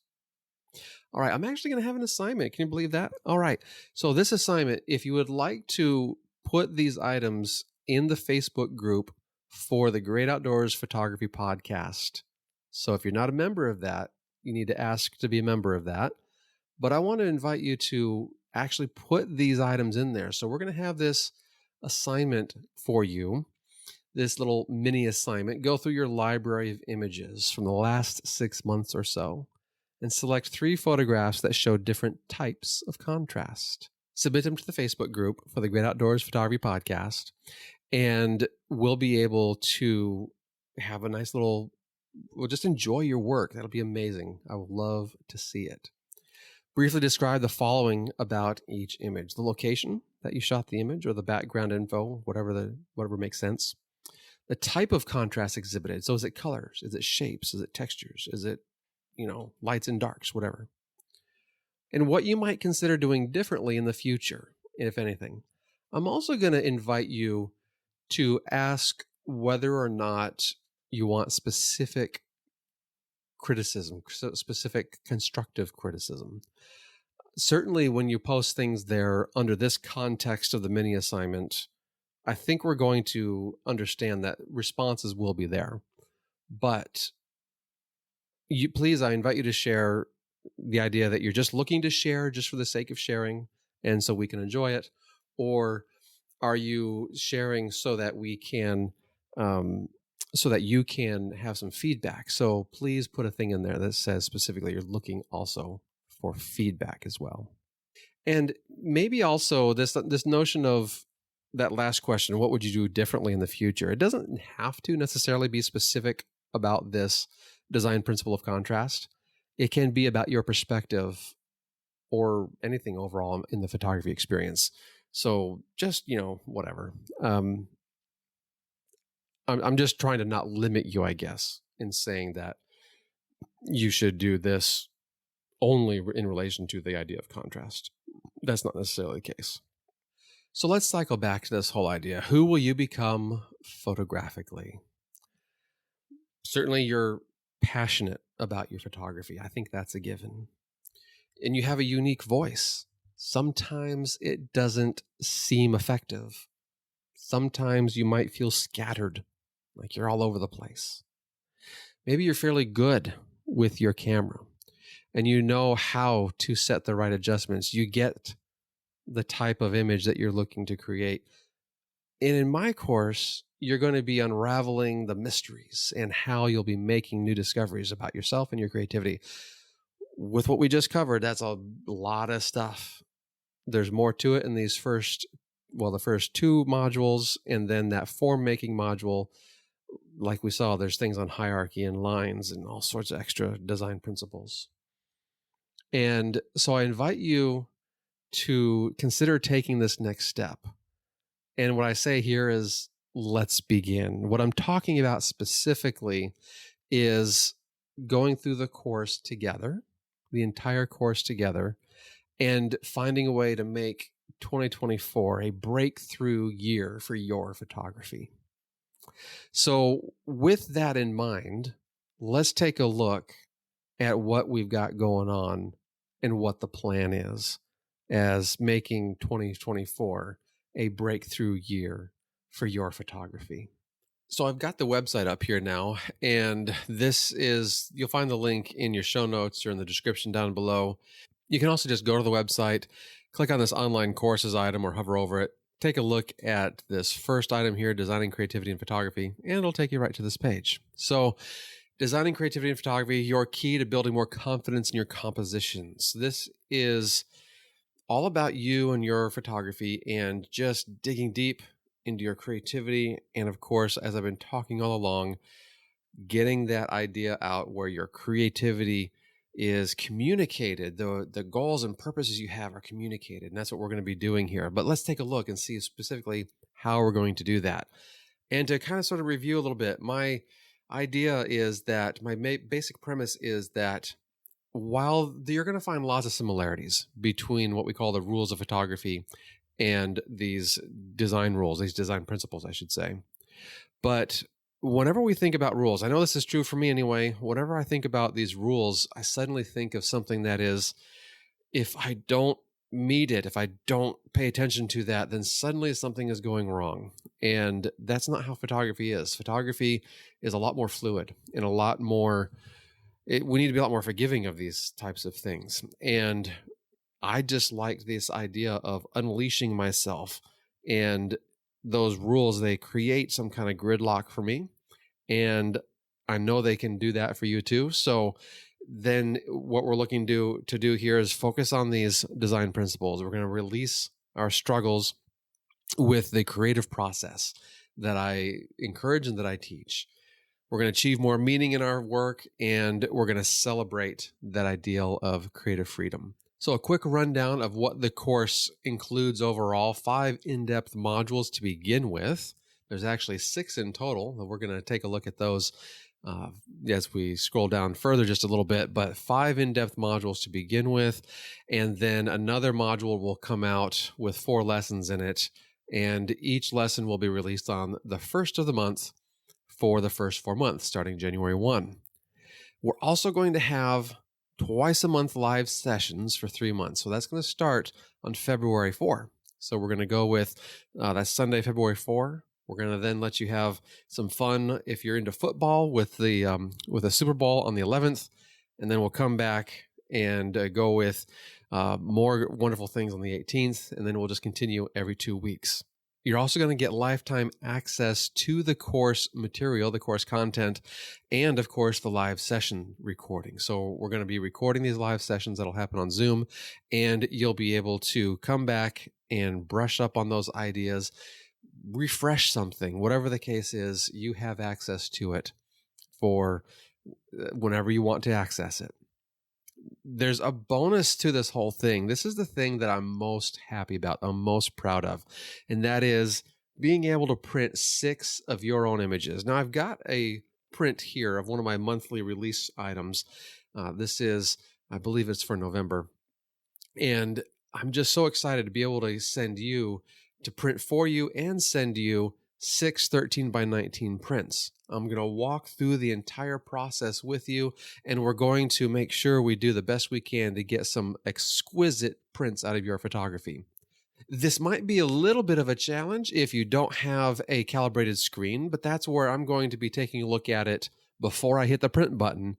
All right, I'm actually going to have an assignment. Can you believe that? All right, so this assignment, if you would like to put these items in the Facebook group for the Great Outdoors Photography Podcast. So if you're not a member of that, you need to ask to be a member of that. But I want to invite you to actually put these items in there. So we're going to have this assignment for you, this little mini assignment. Go through your library of images from the last 6 months or so and select 3 photographs that show different types of contrast. Submit them to the Facebook group for the Great Outdoors Photography Podcast, and we'll be able to have a nice little will just enjoy your work. That'll be amazing. I would love to see it. Briefly describe the following about each image: the location that you shot the image, or the background info, whatever makes sense. The type of contrast exhibited. So is it colors? Is it shapes? Is it textures? Is it, lights and darks, whatever. And what you might consider doing differently in the future, if anything. I'm also going to invite you to ask whether or not you want specific criticism, specific constructive criticism. Certainly when you post things there under this context of the mini assignment, I think we're going to understand that responses will be there. But I invite you to share the idea that you're just looking to share just for the sake of sharing and so we can enjoy it. Or are you sharing so that we can, so that you can have some feedback? So please put a thing in there that says specifically you're looking also for feedback as well. And maybe also this notion of that last question, what would you do differently in the future? It doesn't have to necessarily be specific about this design principle of contrast. It can be about your perspective or anything overall in the photography experience. So just, whatever. I'm just trying to not limit you, I guess, in saying that you should do this only in relation to the idea of contrast. That's not necessarily the case. So let's cycle back to this whole idea. Who will you become photographically? Certainly you're passionate about your photography. I think that's a given. And you have a unique voice. Sometimes it doesn't seem effective. Sometimes you might feel scattered, like you're all over the place. Maybe you're fairly good with your camera and you know how to set the right adjustments. You get the type of image that you're looking to create. And in my course, you're going to be unraveling the mysteries and how you'll be making new discoveries about yourself and your creativity. With what we just covered, that's a lot of stuff. There's more to it in the first two modules, and then that form making module. Like we saw, there's things on hierarchy and lines and all sorts of extra design principles. And so I invite you to consider taking this next step. And what I say here is, let's begin. What I'm talking about specifically is going through the course together, the entire course together, and finding a way to make 2024 a breakthrough year for your photography. So with that in mind, let's take a look at what we've got going on and what the plan is as making 2024 a breakthrough year for your photography. So I've got the website up here now, and you'll find the link in your show notes or in the description down below. You can also just go to the website, click on this online courses item or hover over it, take a look at this first item here, Designing Creativity in Photography, and it'll take you right to this page. So Designing Creativity in Photography, your key to building more confidence in your compositions. This is all about you and your photography and just digging deep into your creativity. And of course, as I've been talking all along, getting that idea out where your creativity is communicated. The goals and purposes you have are communicated. And that's what we're going to be doing here. But let's take a look and see specifically how we're going to do that. And to kind of sort of review a little bit, my idea is that my basic premise is that while you're going to find lots of similarities between what we call the rules of photography and these design rules, these design principles, I should say. But whenever we think about rules, I know this is true for me anyway, whenever I think about these rules, I suddenly think of something that is, if I don't meet it, if I don't pay attention to that, then suddenly something is going wrong. And that's not how photography is. Photography is a lot more fluid and a lot more, we need to be a lot more forgiving of these types of things. And I just liked this idea of unleashing myself, and those rules, they create some kind of gridlock for me. And I know they can do that for you too. So then what we're looking to do here is focus on these design principles. We're going to release our struggles with the creative process that I encourage and that I teach. We're going to achieve more meaning in our work, and we're going to celebrate that ideal of creative freedom. So a quick rundown of what the course includes overall: 5 in-depth modules to begin with. There's actually 6 in total, and we're going to take a look at those as we scroll down further just a little bit, but 5 in-depth modules to begin with. And then another module will come out with 4 lessons in it, and each lesson will be released on the first of the month for the first 4 months, starting January 1. We're also going to have twice a month live sessions for 3 months. So that's going to start on February 4. So we're going to go with that's Sunday, February 4. We're going to then let you have some fun if you're into football with the Super Bowl on the 11th. And then we'll come back and go with more wonderful things on the 18th. And then we'll just continue every 2 weeks. You're also going to get lifetime access to the course material, the course content, and of course the live session recording. So we're going to be recording these live sessions that'll happen on Zoom, and you'll be able to come back and brush up on those ideas, refresh something, whatever the case is. You have access to it for whenever you want to access it. There's a bonus to this whole thing. This is the thing that I'm most happy about, I'm most proud of, and that is being able to print 6 of your own images. Now, I've got a print here of one of my monthly release items. This is, I believe it's for November. And I'm just so excited to be able to send you, to print for you and send you 6 13 by 19 prints. I'm going to walk through the entire process with you, and we're going to make sure we do the best we can to get some exquisite prints out of your photography. This might be a little bit of a challenge if you don't have a calibrated screen, but that's where I'm going to be taking a look at it before I hit the print button.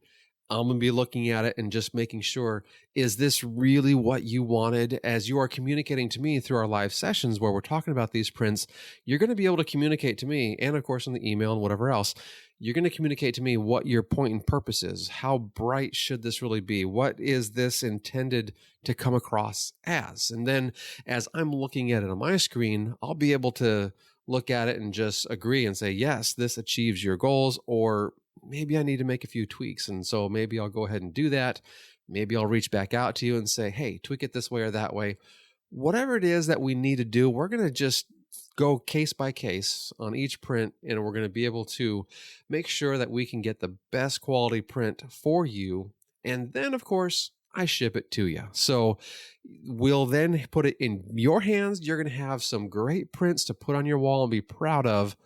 I'm going to be looking at it and just making sure, is this really what you wanted? As you are communicating to me through our live sessions where we're talking about these prints, you're going to be able to communicate to me, and of course in the email and whatever else, you're going to communicate to me what your point and purpose is. How bright should this really be? What is this intended to come across as? And then as I'm looking at it on my screen, I'll be able to look at it and just agree and say, yes, this achieves your goals, or maybe I need to make a few tweaks. And so maybe I'll go ahead and do that. Maybe I'll reach back out to you and say, hey, tweak it this way or that way. Whatever it is that we need to do, we're going to just go case by case on each print, and we're going to be able to make sure that we can get the best quality print for you. And then, of course, I ship it to you. So we'll then put it in your hands. You're going to have some great prints to put on your wall and be proud of.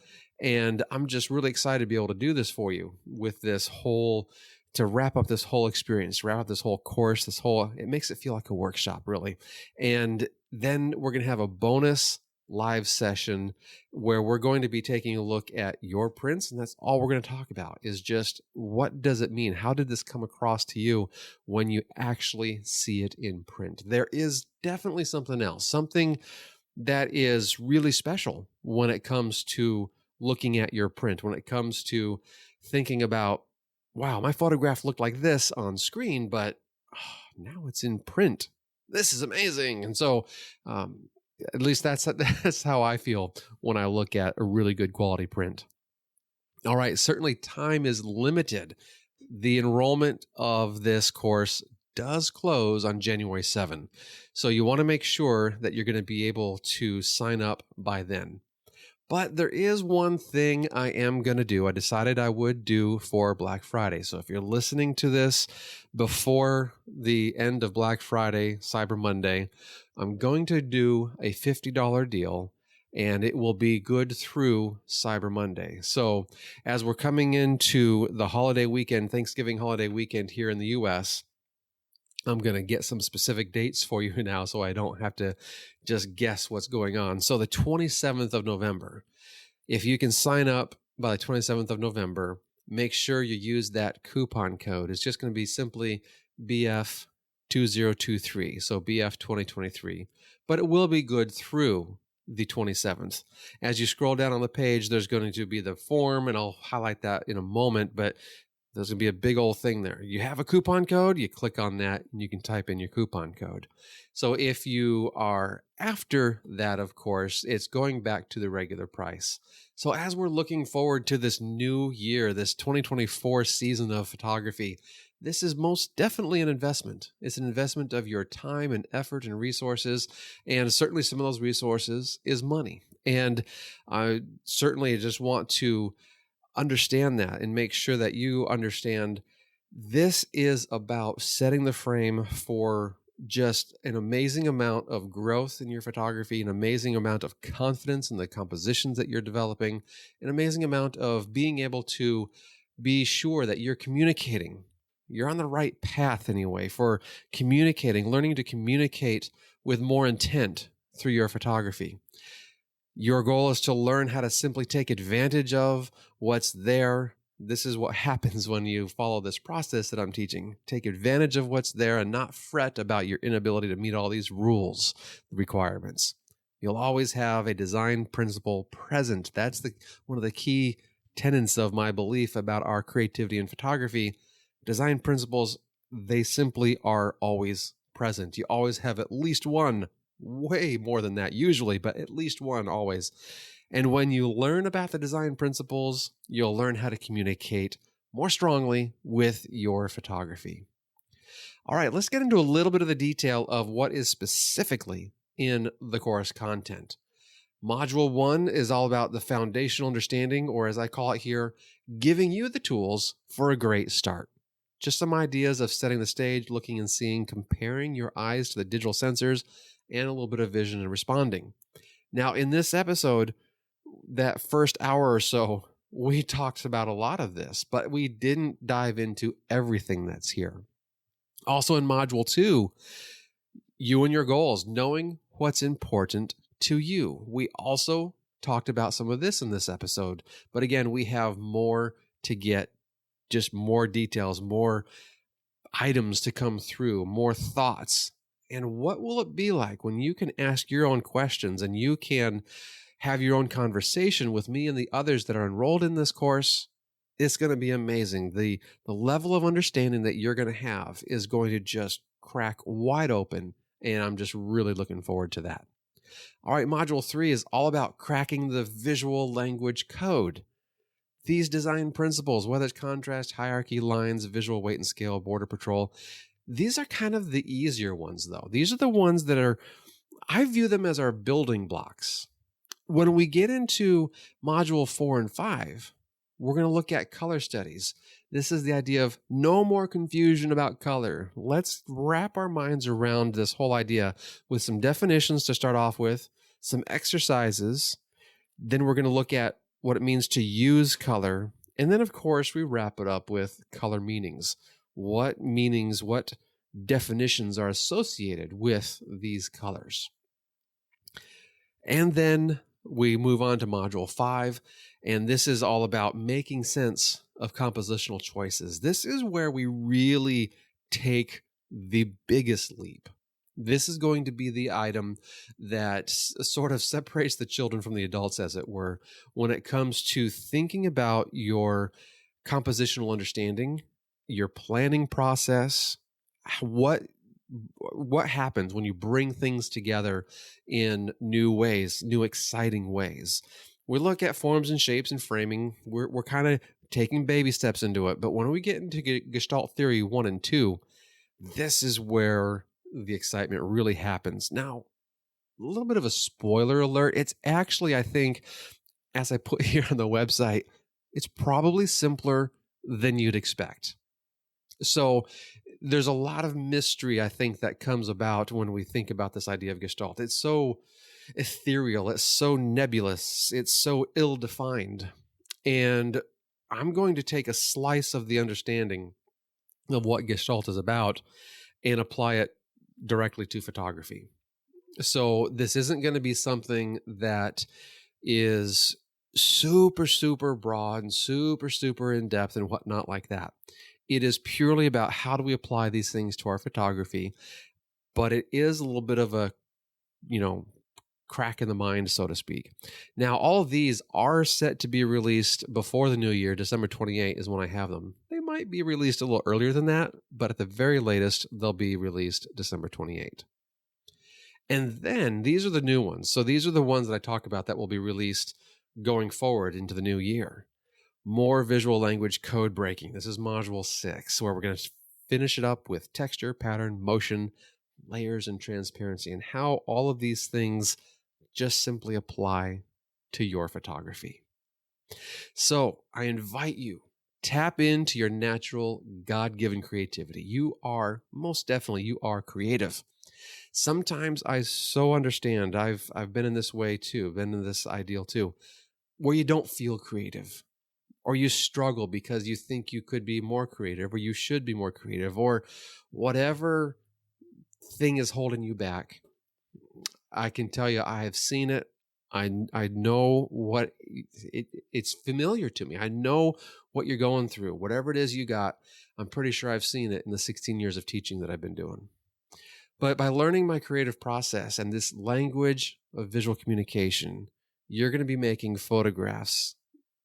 And I'm just really excited to be able to do this for you with this whole, to wrap up this whole experience, wrap up this whole course, it makes it feel like a workshop, really. And then we're going to have a bonus live session where we're going to be taking a look at your prints. And that's all we're going to talk about, is just what does it mean? How did this come across to you when you actually see it in print? There is definitely something else, something that is really special when it comes to looking at your print, when it comes to thinking about, wow, my photograph looked like this on screen, but now it's in print. This is amazing. And so at least that's how I feel when I look at a really good quality print. All right, certainly time is limited. The enrollment of this course does close on January 7. So you want to make sure that you're going to be able to sign up by then. But there is one thing I am going to do. I decided I would do for Black Friday. So if you're listening to this before the end of Black Friday, Cyber Monday, I'm going to do a $50 deal, and it will be good through Cyber Monday. So as we're coming into the holiday weekend, Thanksgiving holiday weekend here in the U.S., I'm going to get some specific dates for you now so I don't have to just guess what's going on. So the 27th of November, if you can sign up by the 27th of November, make sure you use that coupon code. It's just going to be simply BF2023, so BF 2023, but it will be good through the 27th. As you scroll down on the page, there's going to be the form, and I'll highlight that in a moment, but There's going to be a big old thing there. You have a coupon code, you click on that, and you can type in your coupon code. So if you are after that, of course, it's going back to the regular price. So as we're looking forward to this new year, this 2024 season of photography, this is most definitely an investment. It's an investment of your time and effort and resources. And certainly some of those resources is money. And I certainly just want to understand that and make sure that you understand this is about setting the frame for just an amazing amount of growth in your photography, an amazing amount of confidence in the compositions that you're developing, an amazing amount of being able to be sure that you're communicating. You're on the right path anyway for communicating, learning to communicate with more intent through your photography. Your goal is to learn how to simply take advantage of what's there. This is what happens when you follow this process that I'm teaching. Take advantage of what's there and not fret about your inability to meet all these rules, requirements. You'll always have a design principle present. That's one of the key tenets of my belief about our creativity in photography. Design principles, they simply are always present. You always have at least one, way more than that usually, but at least one always. And when you learn about the design principles, you'll learn how to communicate more strongly with your photography. All right, let's get into a little bit of the detail of what is specifically in the course content. Module 1 is all about the foundational understanding, or as I call it here, giving you the tools for a great start. Just some ideas of setting the stage, looking and seeing, comparing your eyes to the digital sensors, and a little bit of vision and responding. Now, in this episode, that first hour or so, we talked about a lot of this, but we didn't dive into everything that's here. Also in Module 2, you and your goals, knowing what's important to you. We also talked about some of this in this episode, but again, we have more to get, just more details, more items to come through, more thoughts. And what will it be like when you can ask your own questions and you can have your own conversation with me and the others that are enrolled in this course? It's going to be amazing. The level of understanding that you're going to have is going to just crack wide open, and I'm just really looking forward to that. All right, Module 3 is all about cracking the visual language code. These design principles, whether it's contrast, hierarchy, lines, visual weight and scale, border patrol, these are kind of the easier ones, though. These are the ones that I view them as our building blocks. When we get into Module 4 and 5, we're going to look at color studies. This is the idea of no more confusion about color. Let's wrap our minds around this whole idea with some definitions to start off with, some exercises. Then we're going to look at what it means to use color. And then, of course, we wrap it up with color meanings. What meanings, what definitions are associated with these colors? And then we move on to Module 5, and this is all about making sense of compositional choices. This is where we really take the biggest leap. This is going to be the item that sort of separates the children from the adults, as it were, when it comes to thinking about your compositional understanding, your planning process, what happens when you bring things together in new ways, new exciting ways. We look at forms and shapes and framing. We're kind of taking baby steps into it. But when we get into Gestalt Theory 1 and 2, this is where the excitement really happens. Now, a little bit of a spoiler alert. It's actually, I think, as I put here on the website, it's probably simpler than you'd expect. So there's a lot of mystery, I think, that comes about when we think about this idea of Gestalt. It's so ethereal. It's so nebulous. It's so ill-defined. And I'm going to take a slice of the understanding of what Gestalt is about and apply it directly to photography. So this isn't going to be something that is super, super broad and super, super in-depth and whatnot like that. It is purely about how do we apply these things to our photography, but it is a little bit of a, crack in the mind, so to speak. Now, all of these are set to be released before the new year. December 28 is when I have them. They might be released a little earlier than that, but at the very latest, they'll be released December 28. And then these are the new ones. So these are the ones that I talk about that will be released going forward into the new year. More visual language code breaking. This is module 6, where we're going to finish it up with texture, pattern, motion, layers, and transparency, and how all of these things just simply apply to your photography. So I invite you, tap into your natural God-given creativity. You are, most definitely, you are creative. Sometimes I so understand, I've been in this way too, been in this ideal too, where you don't feel creative, or you struggle because you think you could be more creative, or you should be more creative, or whatever thing is holding you back. I can tell you, I have seen it. I know what it's familiar to me. I know what you're going through. Whatever it is you got, I'm pretty sure I've seen it in the 16 years of teaching that I've been doing. But by learning my creative process and this language of visual communication, you're going to be making photographs.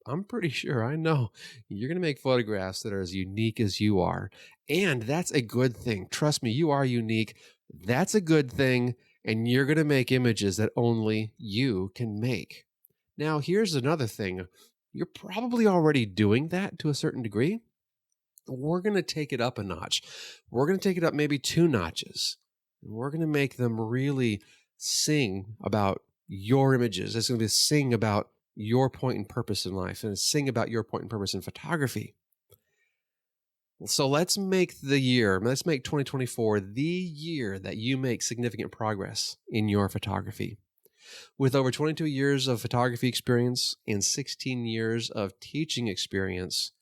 I'm pretty sure, I know, you're going to make photographs that are as unique as you are. And that's a good thing. Trust me, you are unique. That's a good thing. And you're going to make images that only you can make. Now, here's another thing. You're probably already doing that to a certain degree. We're going to take it up a notch. We're going to take it up maybe 2 notches. And we're going to make them really sing about your images. It's going to be sing about your point and purpose in life, and sing about your point and purpose in photography. So let's make 2024 the year that you make significant progress in your photography. With over 22 years of photography experience and 16 years of teaching experience,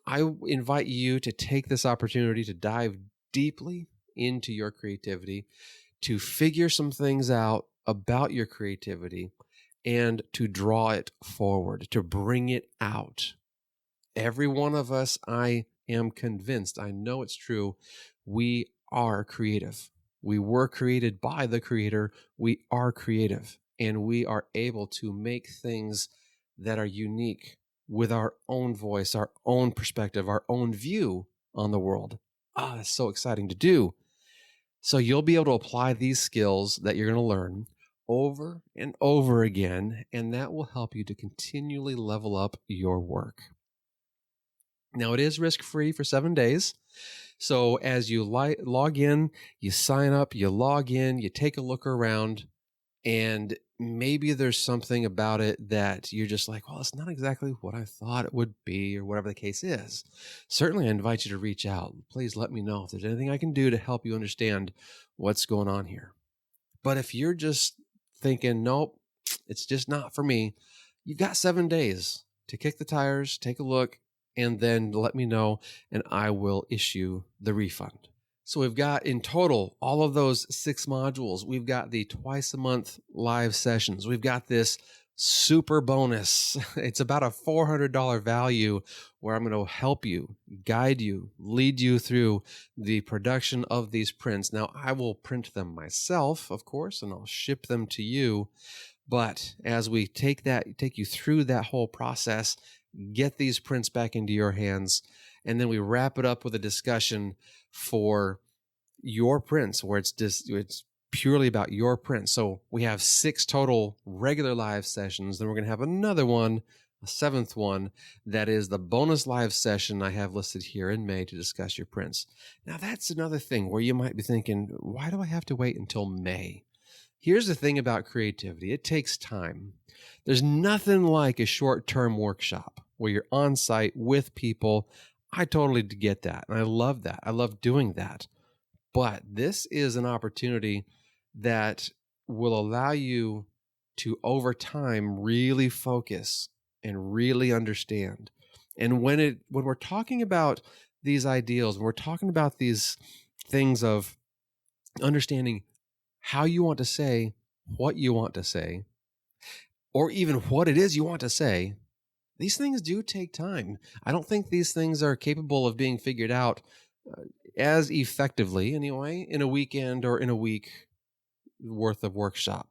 I invite you to take this opportunity to dive deeply into your creativity, to figure some things out about your creativity, and to draw it forward, to bring it out. Every one of us, I am convinced, I know it's true, we are creative. We were created by the Creator. We are creative, and we are able to make things that are unique with our own voice, our own perspective, our own view on the world. That's so exciting to do. So you'll be able to apply these skills that you're going to learn over and over again, and that will help you to continually level up your work. Now, it is risk-free for 7 days. So as you log in, you sign up, you log in, you take a look around, and maybe there's something about it that you're just like, well, it's not exactly what I thought it would be, or whatever the case is. Certainly, I invite you to reach out. Please let me know if there's anything I can do to help you understand what's going on here. But if you're just thinking, nope, it's just not for me, you've got 7 days to kick the tires, take a look, and then let me know, and I will issue the refund. So we've got in total all of those 6 modules. We've got the twice a month live sessions. We've got this super bonus. It's about a $400 value where I'm going to help you, guide you, lead you through the production of these prints. Now, I will print them myself, of course, and I'll ship them to you. But as we take you through that whole process, get these prints back into your hands, and then we wrap it up with a discussion for your prints, where it's purely about your prints. So we have 6 total regular live sessions. Then we're going to have another one, a 7th one, that is the bonus live session I have listed here in May to discuss your prints. Now, that's another thing where you might be thinking, why do I have to wait until May? Here's the thing about creativity. It takes time. There's nothing like a short-term workshop where you're on site with people. I totally get that, and I love that. I love doing that. But this is an opportunity that will allow you to, over time, really focus and really understand. And when we're talking about these ideals, when we're talking about these things of understanding how you want to say what you want to say, or even what it is you want to say, these things do take time. I don't think these things are capable of being figured out as effectively, anyway, in a weekend or in a week worth of workshop.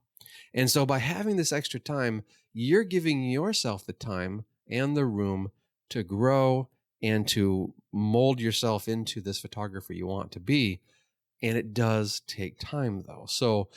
And so by having this extra time, you're giving yourself the time and the room to grow and to mold yourself into this photographer you want to be. And it does take time, though. So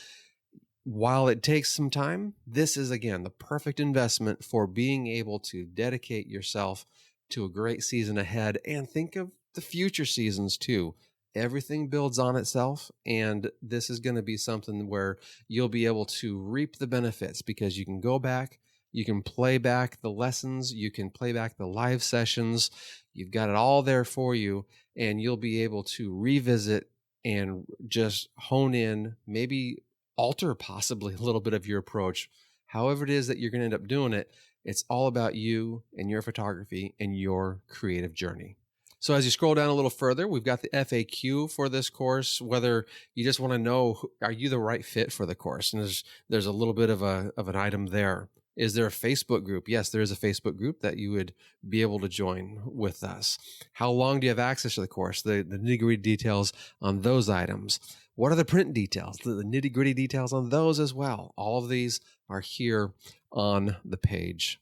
while it takes some time, this is, again, the perfect investment for being able to dedicate yourself to a great season ahead, and think of the future seasons too. Everything builds on itself, and this is going to be something where you'll be able to reap the benefits, because you can go back, you can play back the lessons, you can play back the live sessions. You've got it all there for you, and you'll be able to revisit and just hone in, maybe alter possibly a little bit of your approach. However it is that you're going to end up doing it, it's all about you and your photography and your creative journey. So as you scroll down a little further, we've got the FAQ for this course, whether you just want to know, are you the right fit for the course? And there's a little bit of an item there. Is there a Facebook group? Yes, there is a Facebook group that you would be able to join with us. How long do you have access to the course? The nitty-gritty details on those items. What are the print details? The nitty-gritty details on those as well. All of these are here on the page.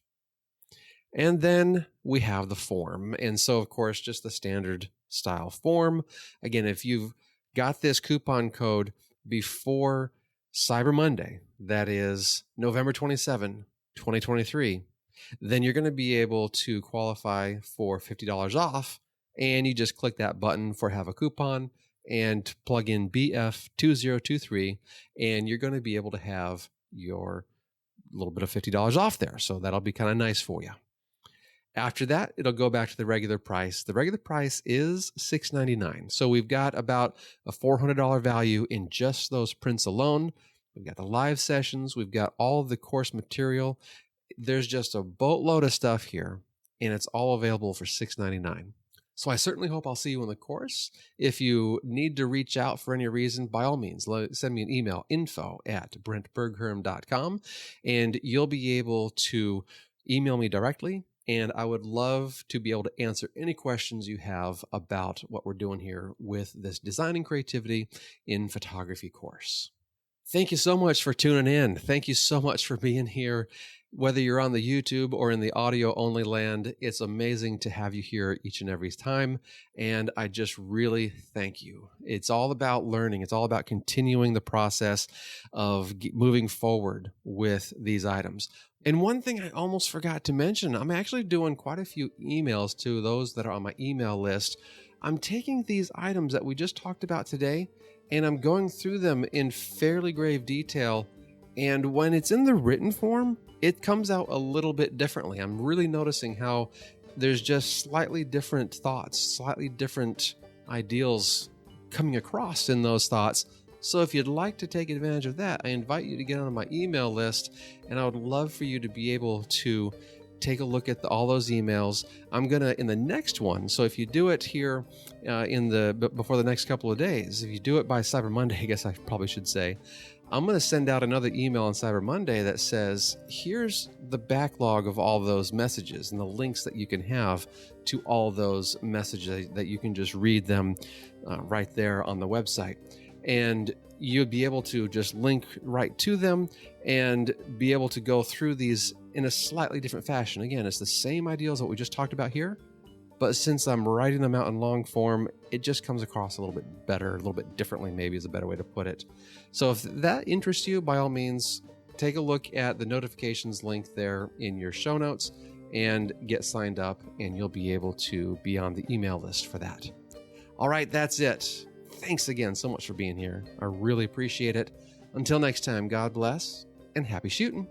And then we have the form. And so, of course, just the standard style form. Again, if you've got this coupon code before Cyber Monday, that is November 27, 2023, then you're going to be able to qualify for $50 off. And you just click that button for have a coupon and plug in BF2023, and you're going to be able to have your little bit of $50 off there. So that'll be kind of nice for you. After that, it'll go back to the regular price. The regular price is $699. So we've got about a $400 value in just those prints alone. We've got the live sessions. We've got all of the course material. There's just a boatload of stuff here, and it's all available for $699. So I certainly hope I'll see you in the course. If you need to reach out for any reason, by all means, send me an email, info@brentbergherm.com, and you'll be able to email me directly. And I would love to be able to answer any questions you have about what we're doing here with this Designing Creativity in Photography course. Thank you so much for tuning in. Thank you so much for being here. Whether you're on the YouTube or in the audio only land, it's amazing to have you here each and every time. And I just really thank you. It's all about learning. It's all about continuing the process of moving forward with these items. And one thing I almost forgot to mention, I'm actually doing quite a few emails to those that are on my email list. I'm taking these items that we just talked about today, and I'm going through them in fairly grave detail. And when it's in the written form, it comes out a little bit differently. I'm really noticing how there's just slightly different thoughts, slightly different ideals coming across in those thoughts. So if you'd like to take advantage of that, I invite you to get on my email list, and I would love for you to be able to take a look at all those emails. I'm going to, in the next one, so if you do it here before the next couple of days, if you do it by Cyber Monday, I guess I probably should say, I'm going to send out another email on Cyber Monday that says, here's the backlog of all those messages and the links that you can have to all those messages that you can just read them right there on the website. And you'd be able to just link right to them and be able to go through these in a slightly different fashion. Again, it's the same ideals that we just talked about here, but since I'm writing them out in long form, it just comes across a little bit better, a little bit differently, maybe is a better way to put it. So if that interests you, by all means, take a look at the notifications link there in your show notes and get signed up, and you'll be able to be on the email list for that. All right, that's it. Thanks again so much for being here. I really appreciate it. Until next time, God bless and happy shooting.